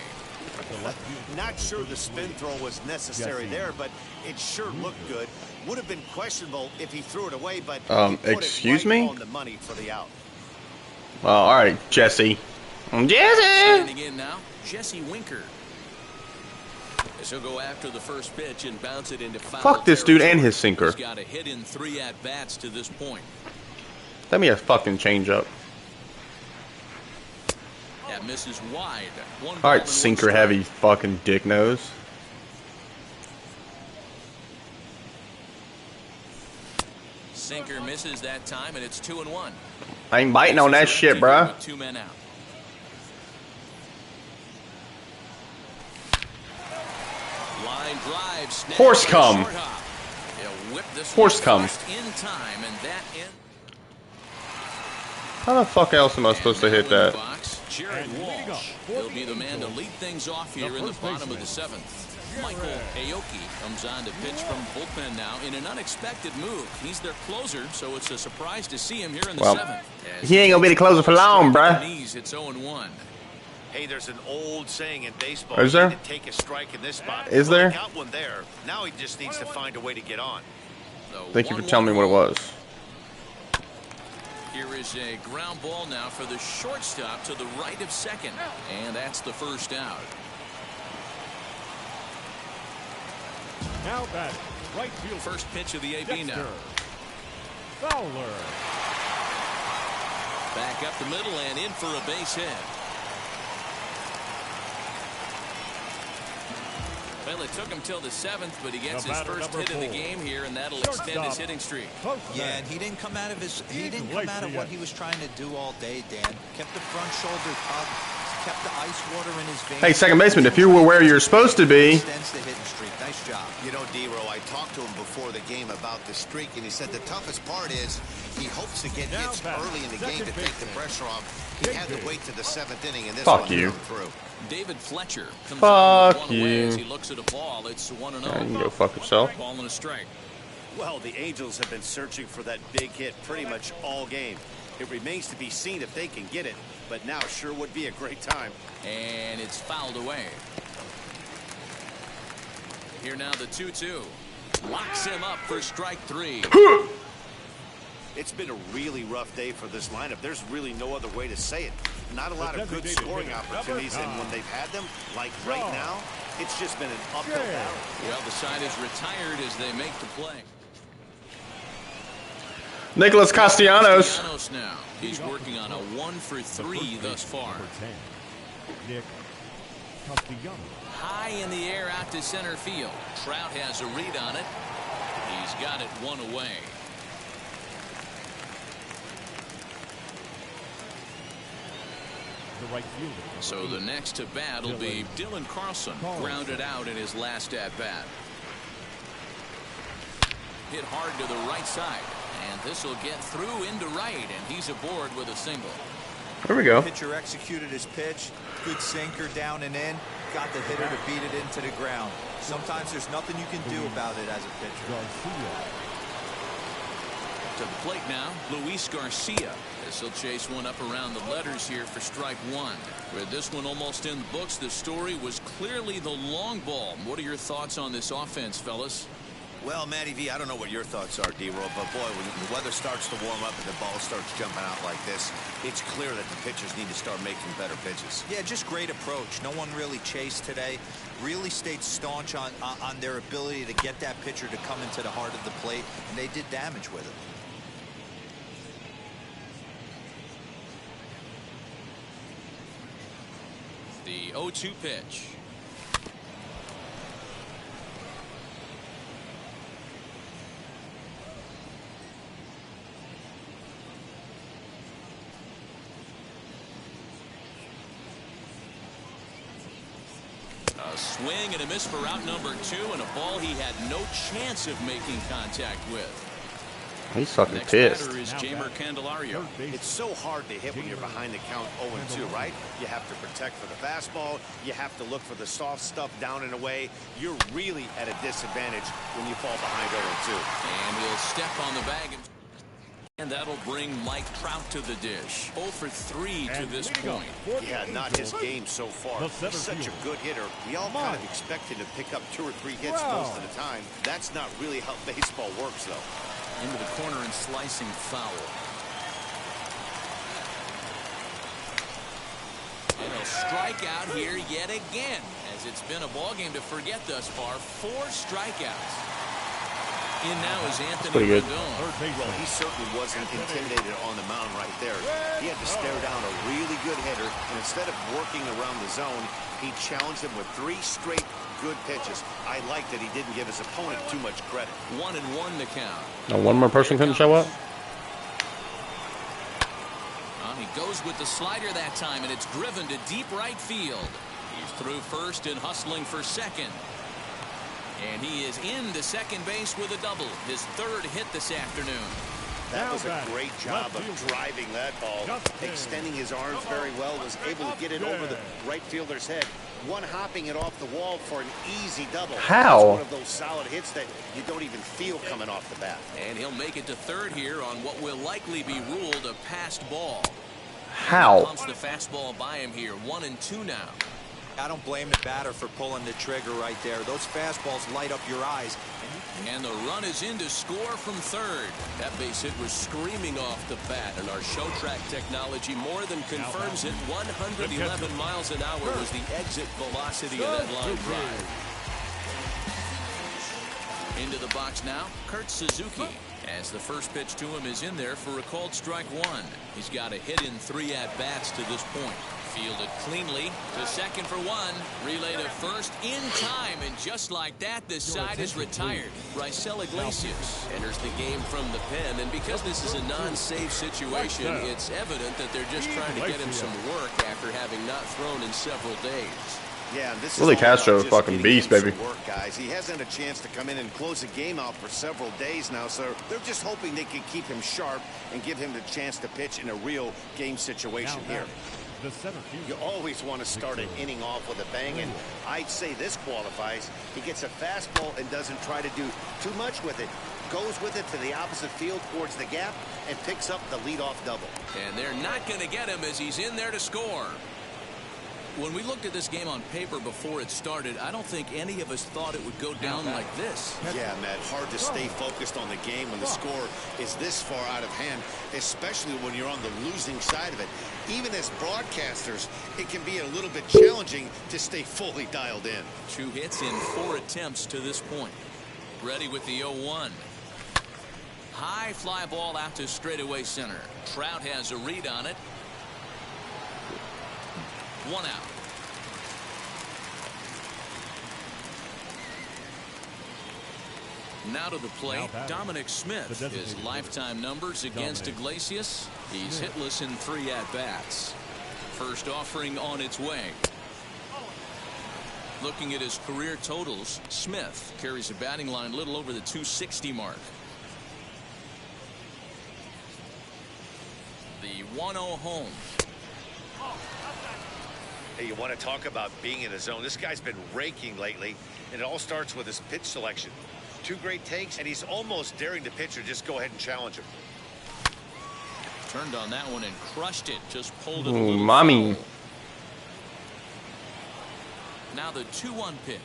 Speaker 4: Not sure the spin throw was necessary there, but it sure looked good. Would have been questionable if he threw it away, but he put
Speaker 2: excuse
Speaker 4: it right
Speaker 2: me?
Speaker 4: on the money for the out.
Speaker 2: Well, all right, Jesse. Jesse!
Speaker 1: Standing in now, Jesse Winker. As he'll go after the first pitch and bounce it into foul
Speaker 2: Fuck this dude
Speaker 1: territory.
Speaker 2: and his sinker.
Speaker 1: He's got a hit in 3 at-bats to this point.
Speaker 2: Let me a fucking change up.
Speaker 1: That misses wide. 1 ball
Speaker 2: All
Speaker 1: and
Speaker 2: right,
Speaker 1: 1
Speaker 2: sinker
Speaker 1: strike.
Speaker 2: heavy fucking dick nose.
Speaker 1: Sinker misses that time, and it's 2-1.
Speaker 2: I ain't biting on that shit, bruh.
Speaker 1: With 2 men out. Line drive. Snap
Speaker 2: Horse
Speaker 1: to
Speaker 2: cum.
Speaker 1: short hop. He'll whip this
Speaker 2: Horse
Speaker 1: one
Speaker 2: cum.
Speaker 1: first in time, and that in.
Speaker 2: How the fuck else am I supposed to hit that?
Speaker 1: Box, Jared Walsh. He'll be the man to lead things off here in the bottom of the 7th. Michael Aoki comes on to pitch from bullpen now in an unexpected move. He's their closer, so it's a surprise to see him here in the
Speaker 2: Well,
Speaker 1: 7th. As
Speaker 2: he ain't gonna be the closer for long, bruh.
Speaker 1: knees, it's 0-1.
Speaker 4: Hey, there's an old saying in baseball.
Speaker 2: Is there?
Speaker 4: You need to take a strike in this spot.
Speaker 2: Is
Speaker 4: Well,
Speaker 2: there?
Speaker 4: he got one there. Now he just needs to find a way to get on.
Speaker 1: So
Speaker 2: Thank you for
Speaker 1: 1-1
Speaker 2: telling me what it was.
Speaker 1: Here is a ground ball now for the shortstop to the right of second. And that's the first out.
Speaker 7: Now batting, right field.
Speaker 1: First pitch of the AB now.
Speaker 7: Fowler.
Speaker 1: Back up the middle and in for a base hit. Well, it took him till the 7th, but he gets his first hit of the game here, and that'll extend his hitting streak.
Speaker 3: Yeah, and he didn't come out of what he was trying to do all day, Dan. Kept the front shoulder up, kept the ice water in his veins.
Speaker 2: Hey, second baseman, if you were where you're supposed to be.
Speaker 3: Extends the hitting streak. Nice job.
Speaker 4: You know, D-Row, I talked to him before the game about the streak, and he said the toughest part is he hopes to get hits early in the game to take the pressure off. He had to wait to the 7th inning, and this one came through.
Speaker 1: David Fletcher comes
Speaker 2: fuck
Speaker 1: you.
Speaker 2: You.
Speaker 1: As he looks at a ball. It's 1-0.
Speaker 2: Yeah, you can go fuck yourself.
Speaker 1: Ball and a strike.
Speaker 8: Well, the Angels have been searching for that big hit pretty much all game. It remains to be seen if they can get it, but now sure would be a great time.
Speaker 1: And it's fouled away. Here now the 2-2. Locks him up for strike 3.
Speaker 8: It's been a really rough day for this lineup. There's really no other way to say it. Not a lot of good scoring opportunities, and when they've had them, like right now, it's just been an uphill battle.
Speaker 1: Well, the side is retired as they make the play.
Speaker 2: Nicholas Castellanos.
Speaker 1: Castellanos now. He's working on a 1-for-3 thus far.
Speaker 7: Nick Castellanos.
Speaker 1: High in the air out to center field. Trout has a read on it. He's got it one away.
Speaker 7: The right fielder.
Speaker 1: So the next to bat will be Dylan Carlson, grounded out in his last at bat. Hit hard to the right side, and this will get through into right, and he's aboard with a single.
Speaker 2: There we go.
Speaker 3: Pitcher executed his pitch. Good sinker down and in. Got the hitter to beat it into the ground. Sometimes there's nothing you can do about it as a pitcher.
Speaker 1: To the plate now, Luis Garcia. This will chase one up around the letters here for strike 1. With this one almost in the books, the story was clearly the long ball. What are your thoughts on this offense, fellas?
Speaker 4: Well, Matty V, I don't know what your thoughts are, D-Roll, but boy, when the weather starts to warm up and the ball starts jumping out like this, it's clear that the pitchers need to start making better pitches.
Speaker 3: Yeah, just great approach. No one really chased today. Really stayed staunch on their ability to get that pitcher to come into the heart of the plate, and they did damage with it.
Speaker 1: The 0-2 pitch. A swing and a miss for out number 2, and a ball he had no chance of making contact with.
Speaker 2: He's fucking
Speaker 1: Next
Speaker 2: pissed.
Speaker 1: batter is Jamer Candelario.
Speaker 8: It's so hard to hit when you're behind the count 0-2, right? You have to protect for the fastball. You have to look for the soft stuff down and away. You're really at a disadvantage when you fall behind 0-2.
Speaker 1: And he'll step on the bag. And that'll bring Mike Trout to the dish. 0-for-3 to this point.
Speaker 8: Yeah, not his game so far. He's such a good hitter. We all kind of expect him to pick up 2 or 3 hits most of the time. That's not really how baseball works, though.
Speaker 1: Into the corner and slicing foul. And he'll strike out here yet again, as it's been a ball game to forget thus far. 4 strikeouts. In now is Anthony Rendon.
Speaker 8: Well, he certainly wasn't intimidated on the mound right there. He had to stare down a really good hitter, and instead of working around the zone, he challenged him with 3 straight good pitches. I like that he didn't give his opponent too much credit.
Speaker 1: 1-1 the count.
Speaker 2: No, one more person couldn't show up.
Speaker 1: He goes with the slider that time, and it's driven to deep right field. He's through first and hustling for second. And he is into second base with a double. His 3rd hit this afternoon.
Speaker 8: That was a great job of driving that ball, extending his arms very well, was able to get it over the right fielder's head, one-hopping it off the wall for an easy double.
Speaker 2: How?
Speaker 8: That's one of those solid hits that you don't even feel coming off the bat.
Speaker 1: And he'll make it to 3rd here on what will likely be ruled a passed ball.
Speaker 2: How?
Speaker 1: Pumps the fastball by him here. 1-2 now.
Speaker 3: I don't blame the batter for pulling the trigger right there. Those fastballs light up your eyes, and you
Speaker 1: And the run is in to score from third.
Speaker 6: That base hit was screaming off the bat, and our show track technology more than confirms it. 111 miles an hour was the exit velocity of that line drive.
Speaker 1: Into the box now, Kurt Suzuki. As the first pitch to him is in there for a called strike one. He's got a hit in 3 at-bats to this point. Fielded cleanly to second for one. Relay to first in time, and just like that, the side is retired.
Speaker 6: Raisel Iglesias enters the game from the pen, and because this is a non-save situation, it's evident that they're just trying to get him some work after having not thrown in several days.
Speaker 8: Yeah, and this
Speaker 2: Willie
Speaker 8: is all
Speaker 2: Castro,
Speaker 8: about just
Speaker 2: fucking
Speaker 8: getting
Speaker 2: beast,
Speaker 8: him some
Speaker 2: baby.
Speaker 8: Work, guys. He hasn't had a chance to come in and close the game out for several days now, so they're just hoping they can keep him sharp and give him the chance to pitch in a real game situation here.
Speaker 7: The center field.
Speaker 8: You always want to start an inning off with a bang, and I'd say this qualifies. He gets a fastball and doesn't try to do too much with it. Goes with it to the opposite field towards the gap and picks up the leadoff double.
Speaker 1: And they're not going to get him as he's in there to score. When we looked at this game on paper before it started, I don't think any of us thought it would go down like this.
Speaker 8: Yeah, Matt, hard to stay focused on the game when the score is this far out of hand, especially when you're on the losing side of it. Even as broadcasters, it can be a little bit challenging to stay fully dialed in.
Speaker 1: 2 hits in 4 attempts to this point. Ready with the 0-1. High fly ball out to straightaway center. Trout has a read on it. 1 out. Now to the plate, Dominic Smith. His lifetime numbers against Iglesias. He's hitless in 3 at-bats. First offering on its way. Looking at his career totals, Smith carries a batting line a little over the 260 mark. The 1-0 home.
Speaker 8: Hey, you want to talk about being in a zone? This guy's been raking lately, and it all starts with his pitch selection. 2 great takes, and he's almost daring the pitcher just go ahead and challenge him.
Speaker 1: Turned on that one and crushed it. Just pulled it a
Speaker 2: Ooh,
Speaker 1: little
Speaker 2: mommy.
Speaker 1: foul. Now the 2-1 pitch.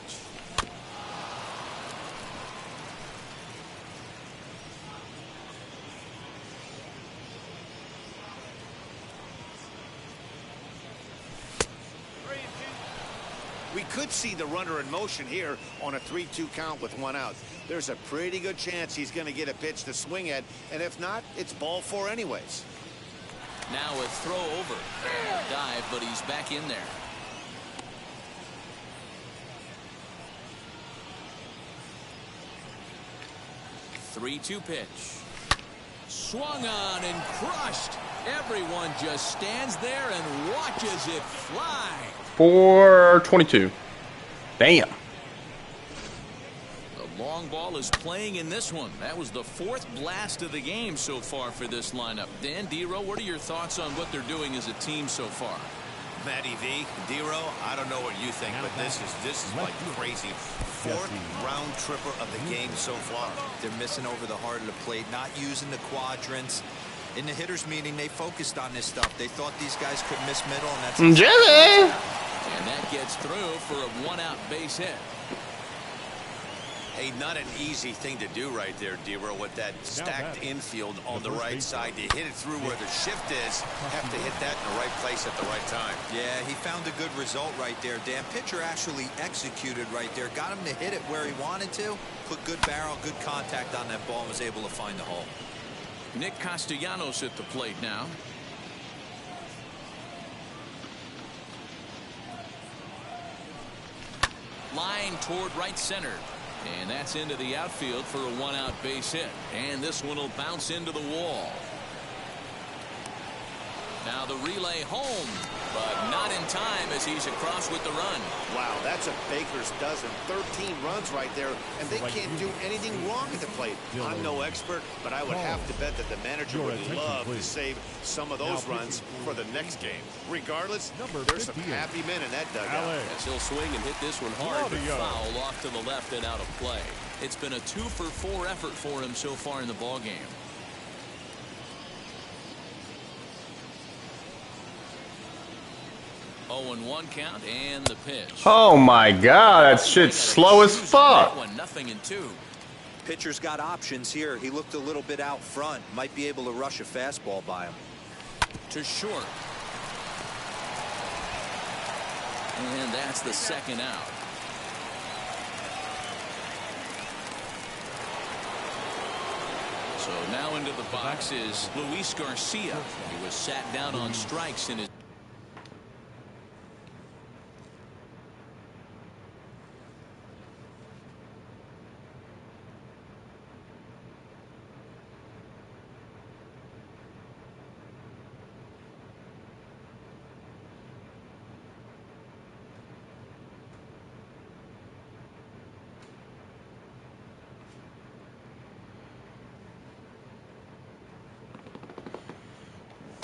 Speaker 8: We could see the runner in motion here on a 3-2 count with 1 out. There's a pretty good chance he's going to get a pitch to swing at, and if not, it's ball 4 anyways.
Speaker 1: Now a throw over. Dive, but he's back in there. Three-2 pitch. Swung on and crushed. Everyone just stands there and watches it fly.
Speaker 2: 422. Damn.
Speaker 1: The long ball is playing in this one. That was the 4th blast of the game so far for this lineup. Dan, D-Row, what are your thoughts on what they're doing as a team so far?
Speaker 4: Matty V, D-Row, I don't know what you think, but this is like crazy. 4th round tripper of the game so far.
Speaker 3: They're missing over the heart of the plate, not using the quadrants. In the hitters meeting, they focused on this stuff. They thought these guys could miss middle, and that's
Speaker 2: Jelly.
Speaker 1: And that gets through for a 1-out base hit.
Speaker 4: Hey, not an easy thing to do right there, D-Row, with that stacked infield on the right side. To hit it through where the shift is, have to hit that in the right place at the right time.
Speaker 3: Yeah, he found a good result right there, Dan. Pitcher actually executed right there. Got him to hit it where he wanted to. Put good barrel, good contact on that ball, and was able to find the hole.
Speaker 1: Nick Castellanos at the plate now. Line toward right center. And that's into the outfield for a 1-out base hit. And this one will bounce into the wall. Now the relay home, but not in time as he's across with the run.
Speaker 8: Wow, that's a baker's dozen. 13 runs right there, and they can't do anything wrong at the plate. I'm no expert, but I would have to bet that the manager would love to save some of those runs for the next game. Regardless, there's some happy men in that dugout.
Speaker 6: As he'll swing and hit this one hard, but foul off to the left and out of play.
Speaker 1: It's been a 2-for-4 effort for him so far in the ballgame. 0-1 count and the pitch.
Speaker 2: Oh my god, that shit's slow as fuck.
Speaker 1: That one, 0-2.
Speaker 3: Pitcher's got options here. He looked a little bit out front. Might be able to rush a fastball by him.
Speaker 1: To short. And that's the second out. So now into the box is Luis Garcia. He was sat down on strikes in his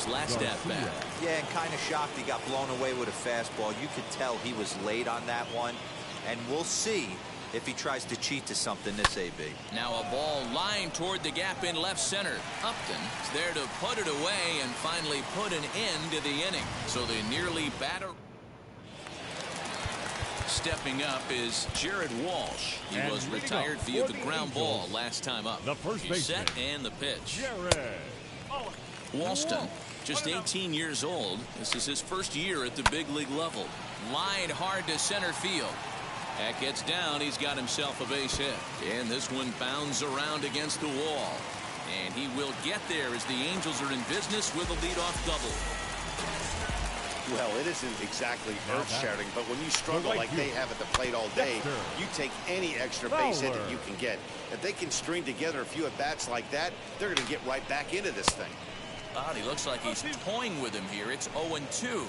Speaker 1: last at bat.
Speaker 3: Yeah, and kind of shocked he got blown away with a fastball. You could tell he was late on that one. And we'll see if he tries to cheat to something this AB.
Speaker 1: Now a ball lined toward the gap in left center. Upton is there to put it away and finally put an end to the inning. So they nearly batter. Stepping up is Jared Walsh. He was retired via the ground ball last time up. He's set and the pitch. Walston, just 18 years old. This is his first year at the big league level. Lined hard to center field. That gets down. He's got himself a base hit. And this one bounds around against the wall. And he will get there as the Angels are in business with a leadoff double.
Speaker 8: Well, it isn't exactly earth-shattering, but when you struggle like they have at the plate all day, you take any extra base hit that you can get. If they can string together a few at-bats like that, they're going to get right back into this thing.
Speaker 1: God, he looks like he's toying with him here. It's 0-2.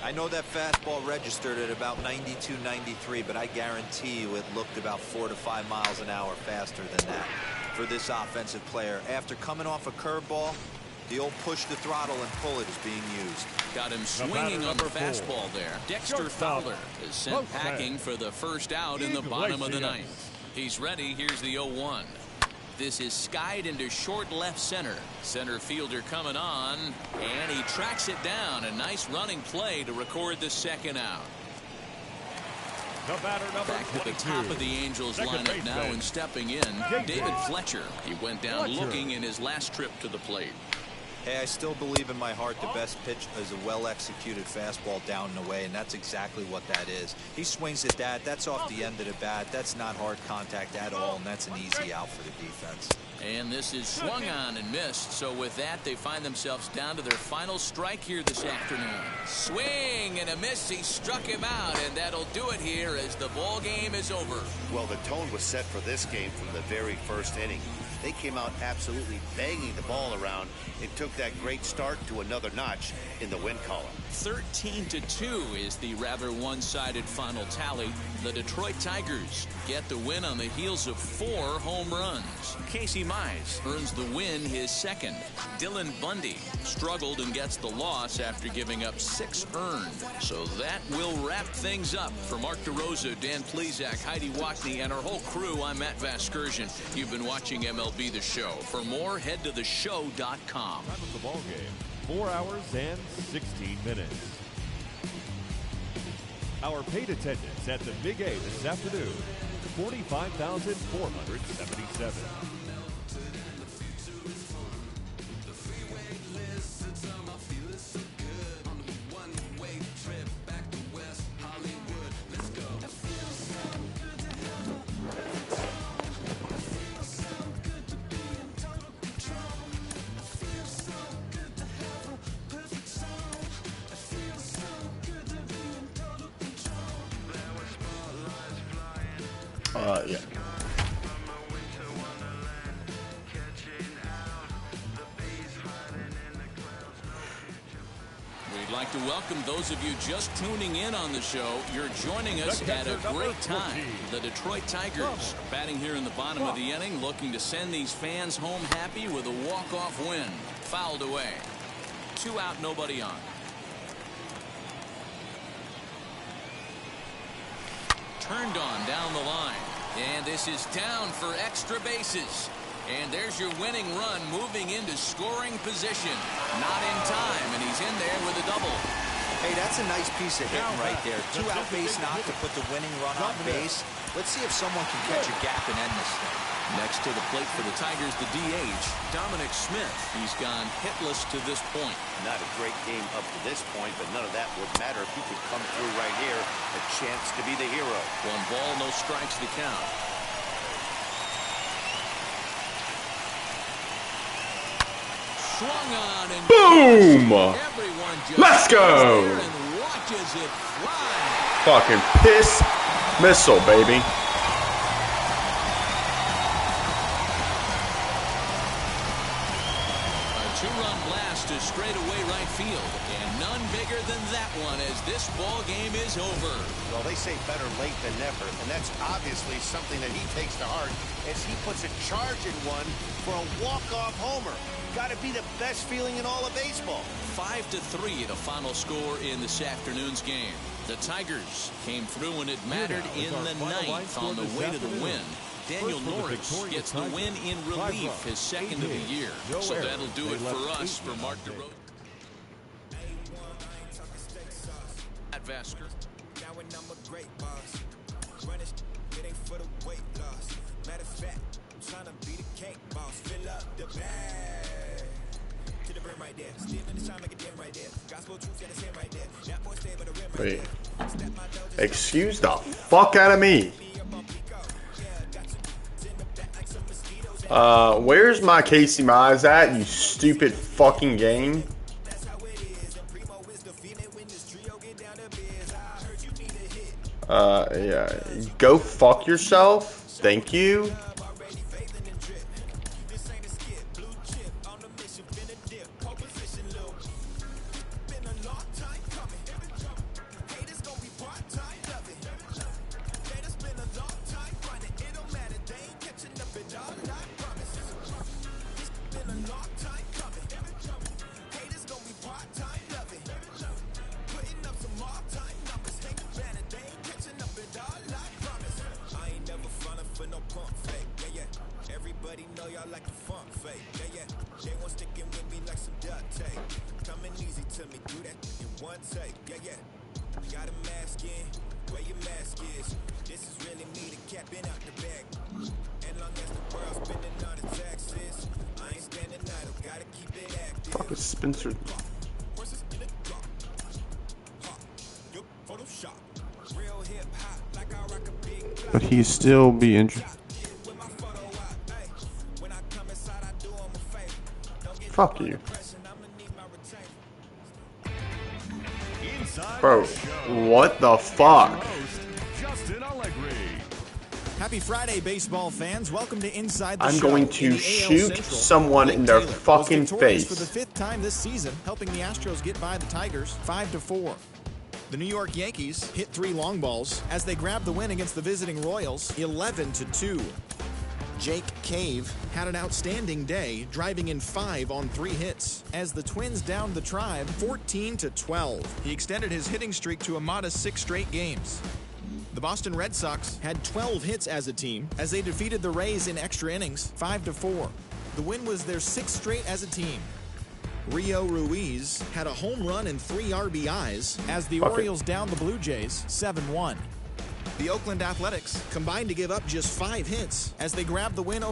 Speaker 3: I know that fastball registered at about 92, 93, but I guarantee you it looked about 4 to 5 miles an hour faster than that for this offensive player. After coming off a curveball, the old push the throttle and pull it is being used.
Speaker 1: Got him swinging on the fastball there. Dexter Fowler is sent packing for the first out in the bottom of the ninth. He's ready. Here's the 0-1. This is skied into short left center. Center fielder coming on, and he tracks it down. A nice running play to record the second out.
Speaker 7: Back
Speaker 1: to the top of the Angels lineup now and stepping in, David Fletcher. He went down looking in his last trip to the plate.
Speaker 3: Hey, I still believe in my heart the best pitch is a well-executed fastball down and away, and that's exactly what that is. He swings at that. That's off the end of the bat. That's not hard contact at all, and that's an easy out for the defense.
Speaker 1: And this is swung on and missed. So with that, they find themselves down to their final strike here this afternoon. Swing and a miss. He struck him out, and that'll do it here as the ball game is over.
Speaker 8: Well, the tone was set for this game from the very first inning. They came out absolutely banging the ball around. It took that great start to another notch in the win column.
Speaker 1: 13-2 is the rather one-sided final tally. The Detroit Tigers get the win on the heels of 4 home runs. Casey Mize earns the win, his second. Dylan Bundy struggled and gets the loss after giving up 6 earned. So that will wrap things up. For Mark DeRosa, Dan Plesac, Heidi Watney, and our whole crew, I'm Matt Vasgersian. You've been watching MLB The Show. For more, head to theshow.com.
Speaker 7: Time of the ball game, 4 hours and 16 minutes. Our paid attendance at the Big A this afternoon, 45,477.
Speaker 2: Yeah.
Speaker 1: We'd like to welcome those of you just tuning in on the show. You're joining us at a great time. The Detroit Tigers batting here in the bottom of the inning, looking to send these fans home happy with a walk-off win. Fouled away. 2 out, nobody on. Turned on down the line. And this is down for extra bases. And there's your winning run moving into scoring position. Not in time, and he's in there with a double.
Speaker 3: Hey, that's a nice piece of hitting right there. 2-out base knock to put the winning run on base. Let's see if someone can catch a gap and end this thing.
Speaker 1: Next to the plate for the Tigers, the DH, Dominic Smith. He's gone hitless to this point.
Speaker 4: Not a great game up to this point, but none of that would matter if he could come through right here. A chance to be the hero.
Speaker 1: 1 ball, no strikes to count. Swung on and
Speaker 2: boom!
Speaker 1: Everyone just
Speaker 2: Let's go!
Speaker 1: And watches it fly.
Speaker 2: Fucking piss missile, baby.
Speaker 1: To straightaway right field, and none bigger than that one as this ball game is over.
Speaker 4: Well, they say better late than never, and that's obviously something that he takes to heart as he puts a charge in one for a walk-off homer. Got to be the best feeling in all of baseball.
Speaker 1: 5-3 the final score in this afternoon's game. The Tigers came through when it mattered in the 9th on the way to the win. Daniel Norris gets the win in relief, his second of the year. So that'll do it for us. For Mark DeRosa. At Vasker.
Speaker 2: Wait. Excuse the fuck out of me. Where's my Casey Mize at, you stupid fucking game? Yeah. Go fuck yourself. Thank you. Fuck is Spencer? But he'd still be interested. Fuck you. Bro, what the fuck?
Speaker 9: Happy Friday, baseball fans. Welcome to Inside the Show.
Speaker 2: I'm going to shoot someone in their fucking face.
Speaker 9: For the 5th time this season, helping the Astros get by the Tigers 5-4. The New York Yankees hit 3 long balls as they grabbed the win against the visiting Royals 11-2. Jake Cave had an outstanding day, driving in 5 on 3 hits as the Twins downed the Tribe 14-12. He extended his hitting streak to a modest 6 straight games. The Boston Red Sox had 12 hits as a team as they defeated the Rays in extra innings 5-4. The win was their 6th straight as a team. Rio Ruiz had a home run and 3 RBIs as the Orioles downed the Blue Jays 7-1. The Oakland Athletics combined to give up just 5 hits as they grabbed the win.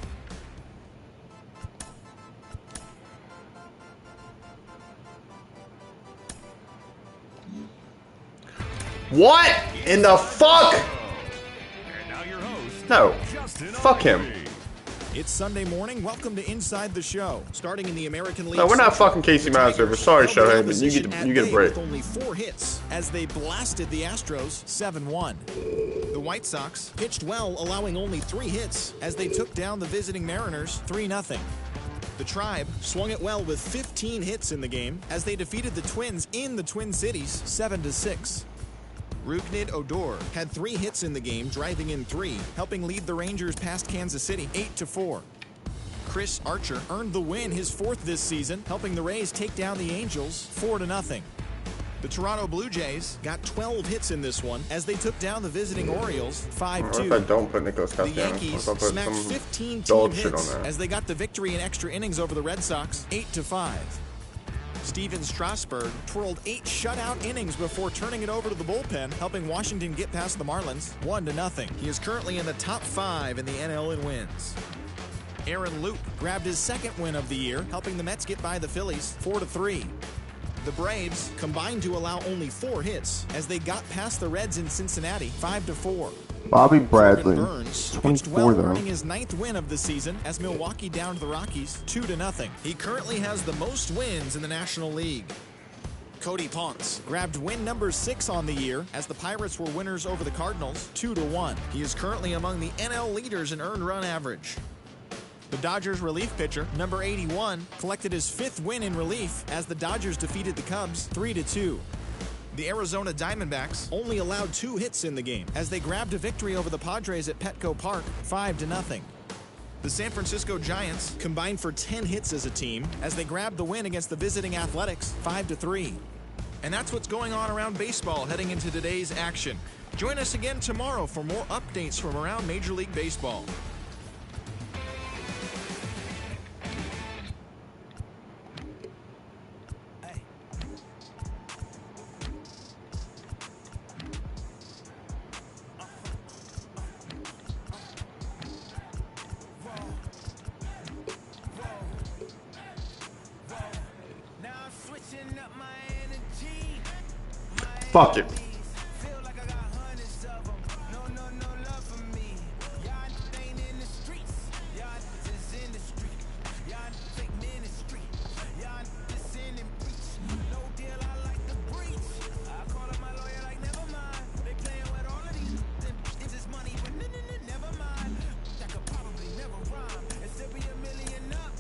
Speaker 2: What in the fuck? No. Fuck him.
Speaker 9: It's Sunday morning. Welcome to Inside the Show. Starting in the American League.
Speaker 2: No, we're not fucking Casey Mize. We're sorry, Shohei, but you get a break.
Speaker 9: With only 4 hits as they blasted the Astros 7-1. The White Sox pitched well, allowing only 3 hits as they took down the visiting Mariners 3-0. The Tribe swung it well with 15 hits in the game as they defeated the Twins in the Twin Cities 7-6. Rougned Odor had 3 hits in the game, driving in 3, helping lead the Rangers past Kansas City 8-4. Chris Archer earned the win, his 4th this season, helping the Rays take down the Angels 4-0. The Toronto Blue Jays got 12 hits in this one as they took down the visiting Orioles 5-2.
Speaker 2: What if I don't put Nicholas
Speaker 9: The
Speaker 2: Castellanos?
Speaker 9: Yankees
Speaker 2: What if I put
Speaker 9: smacked
Speaker 2: some
Speaker 9: 15
Speaker 2: dog
Speaker 9: team
Speaker 2: shit on
Speaker 9: hits
Speaker 2: there?
Speaker 9: as they got the victory in extra innings over the Red Sox 8-5. Steven Strasburg twirled 8 shutout innings before turning it over to the bullpen, helping Washington get past the Marlins 1-0. He is currently in the top 5 in the NL in wins. Aaron Luke grabbed his second win of the year, helping the Mets get by the Phillies 4-3. The Braves combined to allow only 4 hits as they got past the Reds in Cincinnati 5-4.
Speaker 2: Bobby Bradley,
Speaker 9: Corbin Burns
Speaker 2: 24
Speaker 9: well,
Speaker 2: though.
Speaker 9: earning his 9th win of the season as Milwaukee downed the Rockies 2-0. He currently has the most wins in the National League. Cody Ponce grabbed win number 6 on the year as the Pirates were winners over the Cardinals 2-1. He is currently among the NL leaders in earned run average. The Dodgers relief pitcher, number 81, collected his 5th win in relief as the Dodgers defeated the Cubs 3-2. The Arizona Diamondbacks only allowed 2 hits in the game as they grabbed a victory over the Padres at Petco Park 5-0. The San Francisco Giants combined for 10 hits as a team as they grabbed the win against the visiting Athletics 5-3. And that's what's going on around baseball heading into today's action. Join us again tomorrow for more updates from around Major League Baseball.
Speaker 2: Fuck it.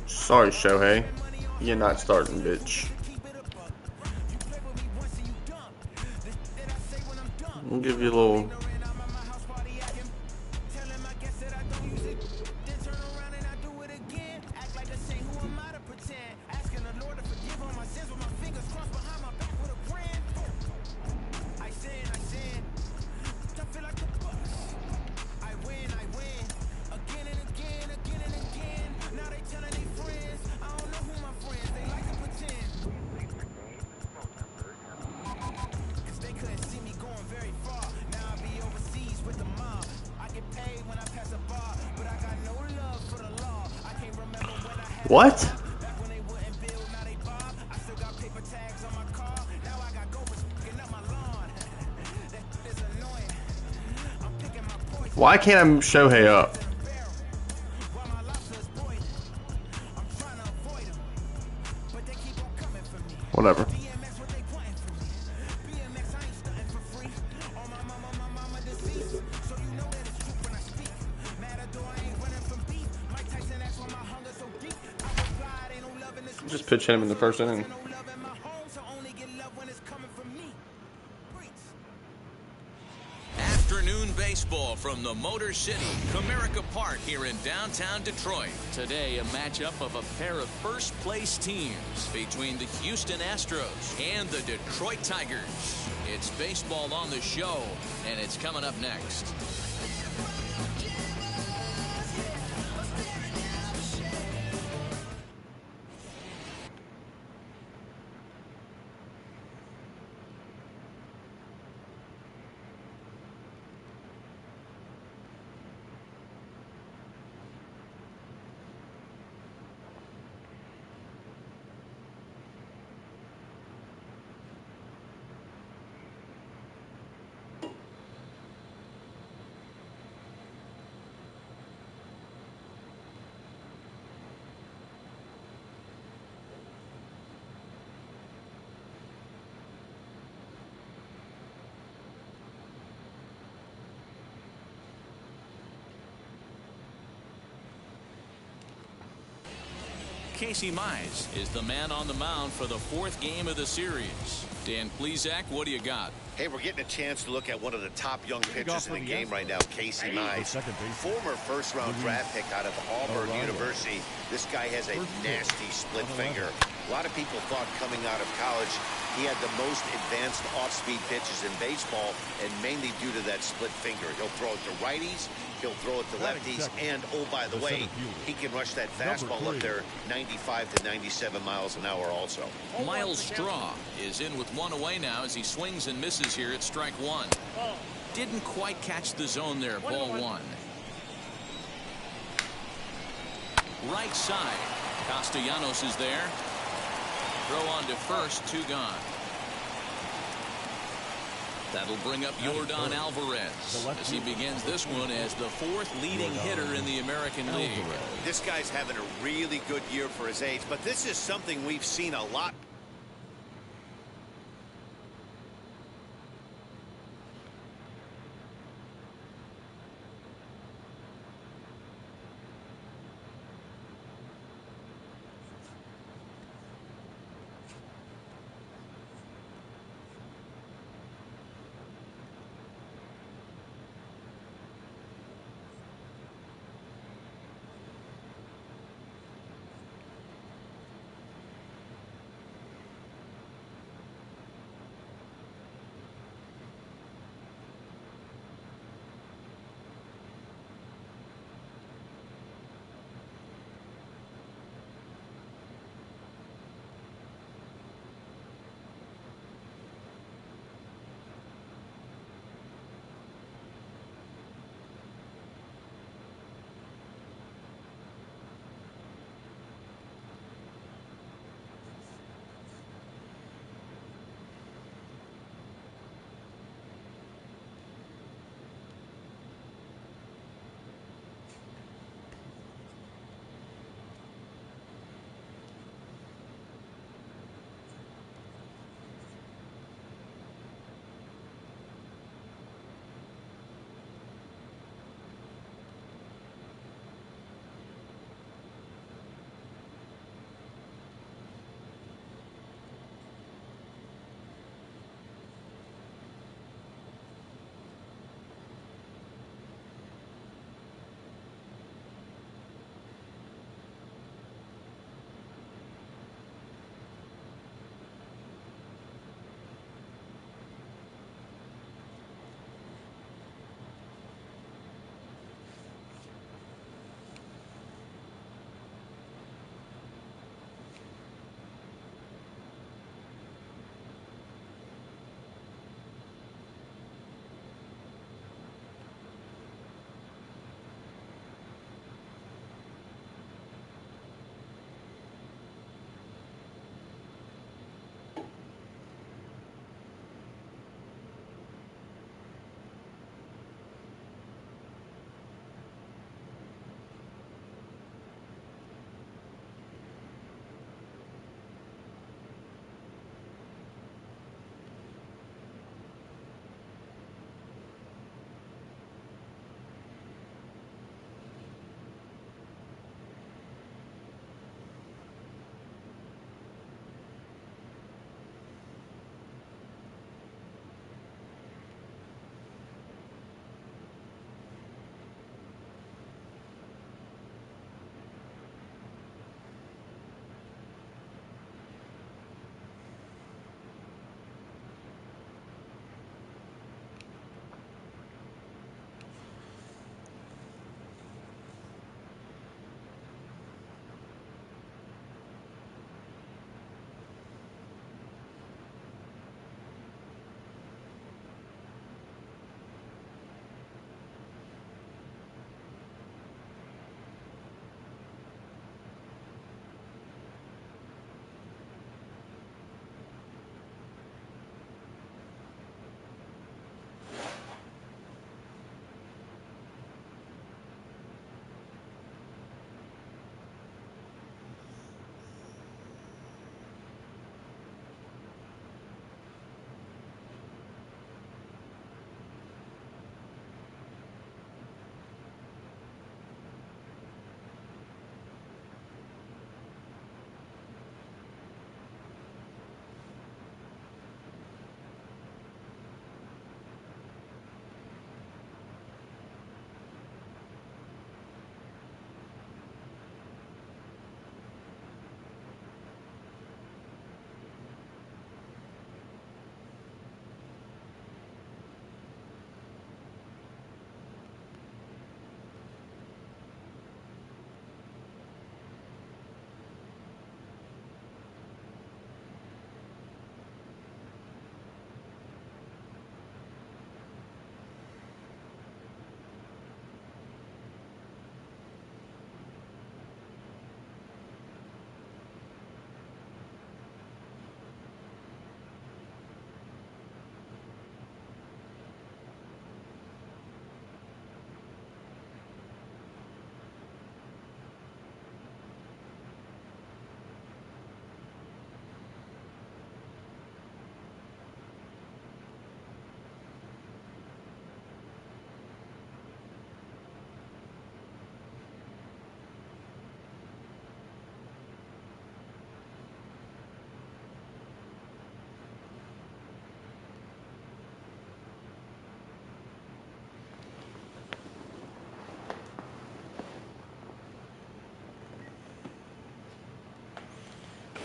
Speaker 2: Sorry, Shohei. You're not starting, bitch. I'll give you a little. What? Why can't I Shohei up? Whatever. Just pitch him in the first inning.
Speaker 1: Afternoon baseball from the Motor City, Comerica Park here in downtown Detroit. Today, a matchup of a pair of first-place teams between the Houston Astros and the Detroit Tigers. It's baseball on the show, and it's coming up next. Casey Mize is the man on the mound for the 4th game of the series. Dan Plesac, what do you got?
Speaker 4: Hey, we're getting a chance to look at one of the top young pitchers in the game right now, Casey Mize. Former first-round draft pick out of Auburn University. This guy has a nasty split finger. A lot of people thought coming out of college he had the most advanced off-speed pitches in baseball, and mainly due to that split finger. He'll throw it to righties, he'll throw it to lefties, and, oh, by the way, he can rush that fastball up there 95 to 97 miles an hour also.
Speaker 1: Miles Straw is in with 1 away now as he swings and misses here at strike 1. Didn't quite catch the zone there, ball 1. right side. Castellanos is there. Throw on to first, 2 gone. That'll bring up Yordan Alvarez as he begins this one as the 4th leading hitter in the American League.
Speaker 4: This guy's having a really good year for his age, but this is something we've seen a lot.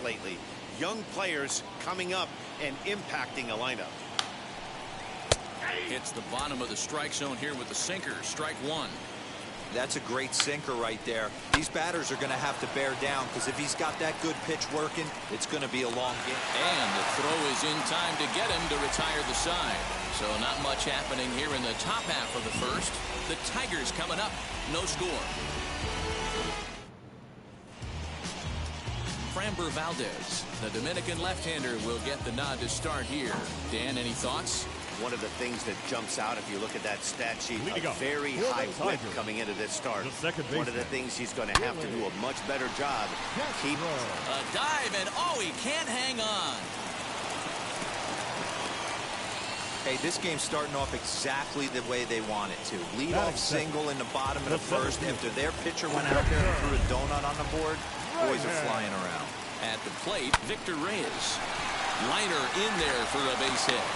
Speaker 8: lately. Young players coming up and impacting a lineup.
Speaker 1: Hits the bottom of the strike zone here with the sinker. Strike one.
Speaker 3: That's a great sinker right there. These batters are going to have to bear down because if he's got that good pitch working, it's going to be a long game.
Speaker 1: And the throw is in time to get him to retire the side. So not much happening here in the top half of the first. The Tigers coming up. No score. Framber Valdez, the Dominican left-hander, will get the nod to start here. Dan, any thoughts?
Speaker 8: One of the things that jumps out if you look at that stat sheet, a very high whip coming into this start. One of the things he's going to have to do a much better job. Keep
Speaker 1: a dive, and oh, he can't hang on.
Speaker 3: Hey, this game's starting off exactly the way they want it to. Lead off single in the bottom of the first. After their pitcher went out there and threw a donut on the board, boys are flying around.
Speaker 1: At the plate, Victor Reyes. Liner in there for a base hit.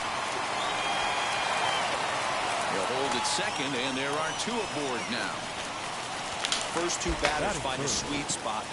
Speaker 1: He'll hold at second, and there are two aboard now.
Speaker 3: First two batters find a sweet spot.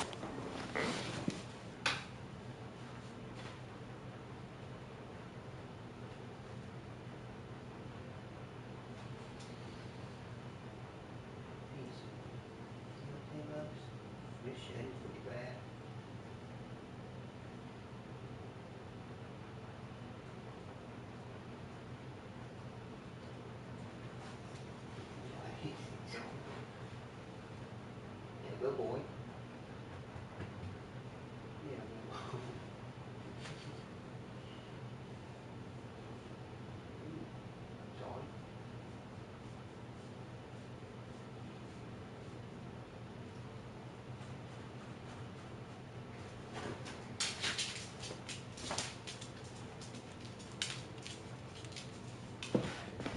Speaker 10: Good boy.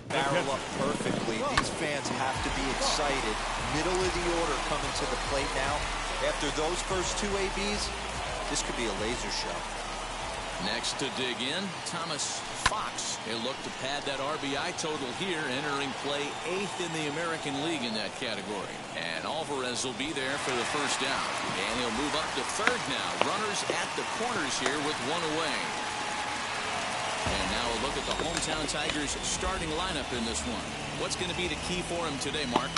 Speaker 3: Barrel up perfectly. These fans have to be excited. Middle of the order coming to the plate now. After those first two ABs, this could be a laser show.
Speaker 1: Next to dig in, Thomas Fox. He'll look to pad that RBI total here, entering play 8th in the American League in that category. And Alvarez will be there for the first down. And he'll move up to third now. Runners at the corners here with one away. And now a look at the hometown Tigers starting lineup in this one. What's going to be the key for him today, Mark?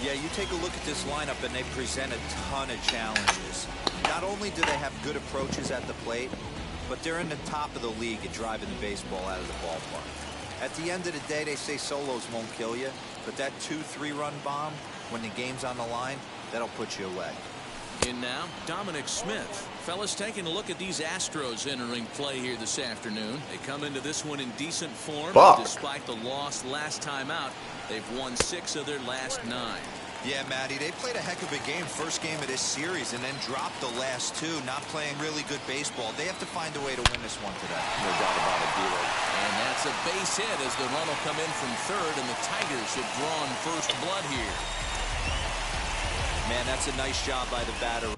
Speaker 3: Yeah, you take a look at this lineup and they present a ton of challenges. Not only do they have good approaches at the plate, but they're in the top of the league at driving the baseball out of the ballpark. At the end of the day, they say solos won't kill you, but that 2-3 run bomb, when the game's on the line, that'll put you away.
Speaker 1: In now, Dominic Smith. Fellas, taking a look at these Astros entering play here this afternoon. They come into this one in decent form. Despite the loss last time out, they've won 6 of their last 9.
Speaker 3: Yeah, Matty, they played a heck of a game, first game of this series, and then dropped the last 2, not playing really good baseball. They have to find a way to win this one today.
Speaker 8: No doubt about it, D-Roy.
Speaker 1: And that's a base hit as the run will come in from third, and the Tigers have drawn first blood here.
Speaker 3: Man, that's a nice job by the batter.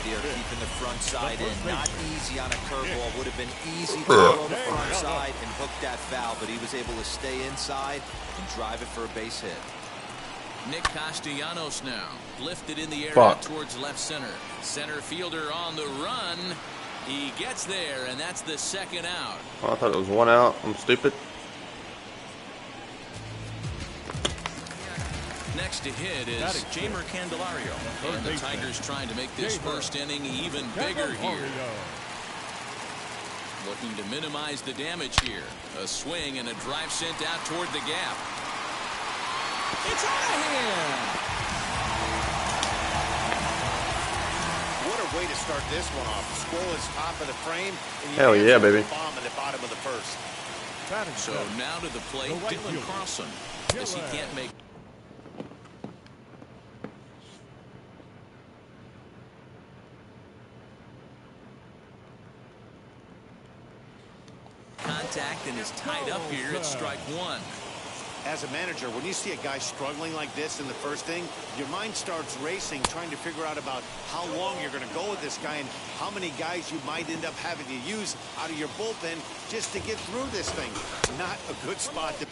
Speaker 3: right here, keeping the front side in. Not easy on a curveball. Would have been easy to throw the front side and hook that foul, but he was able to stay inside and drive it for a base hit.
Speaker 1: Nick Castellanos now lifted in the air towards left center. Center fielder on the run. He gets there, and that's the second out.
Speaker 2: Oh, I thought it was one out. I'm stupid.
Speaker 1: Next to hit is Jamer Candelario. And the Tigers trying to make this first inning even bigger here. Looking to minimize the damage here. A swing and a drive sent out toward the gap. It's out of here.
Speaker 4: What a way to start this one off. Scoreless top of the frame. And
Speaker 2: hell yeah, baby.
Speaker 4: Bomb in the bottom of the first.
Speaker 1: So now to the plate, Dylan Carlson. This he can't make. Contact and is tied up here at strike one.
Speaker 4: As a manager, when you see a guy struggling like this in the first inning, your mind starts racing, trying to figure out about how long you're going to go with this guy and how many guys you might end up having to use out of your bullpen just to get through this thing. Not a good spot to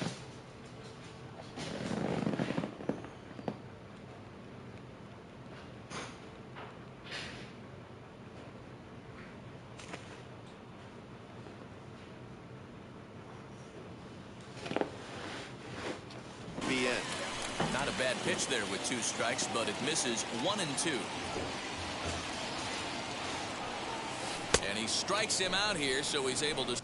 Speaker 4: be in.
Speaker 1: Not a bad pitch there with 2 strikes, but it misses 1 and 2. And he strikes him out here, so he's able to.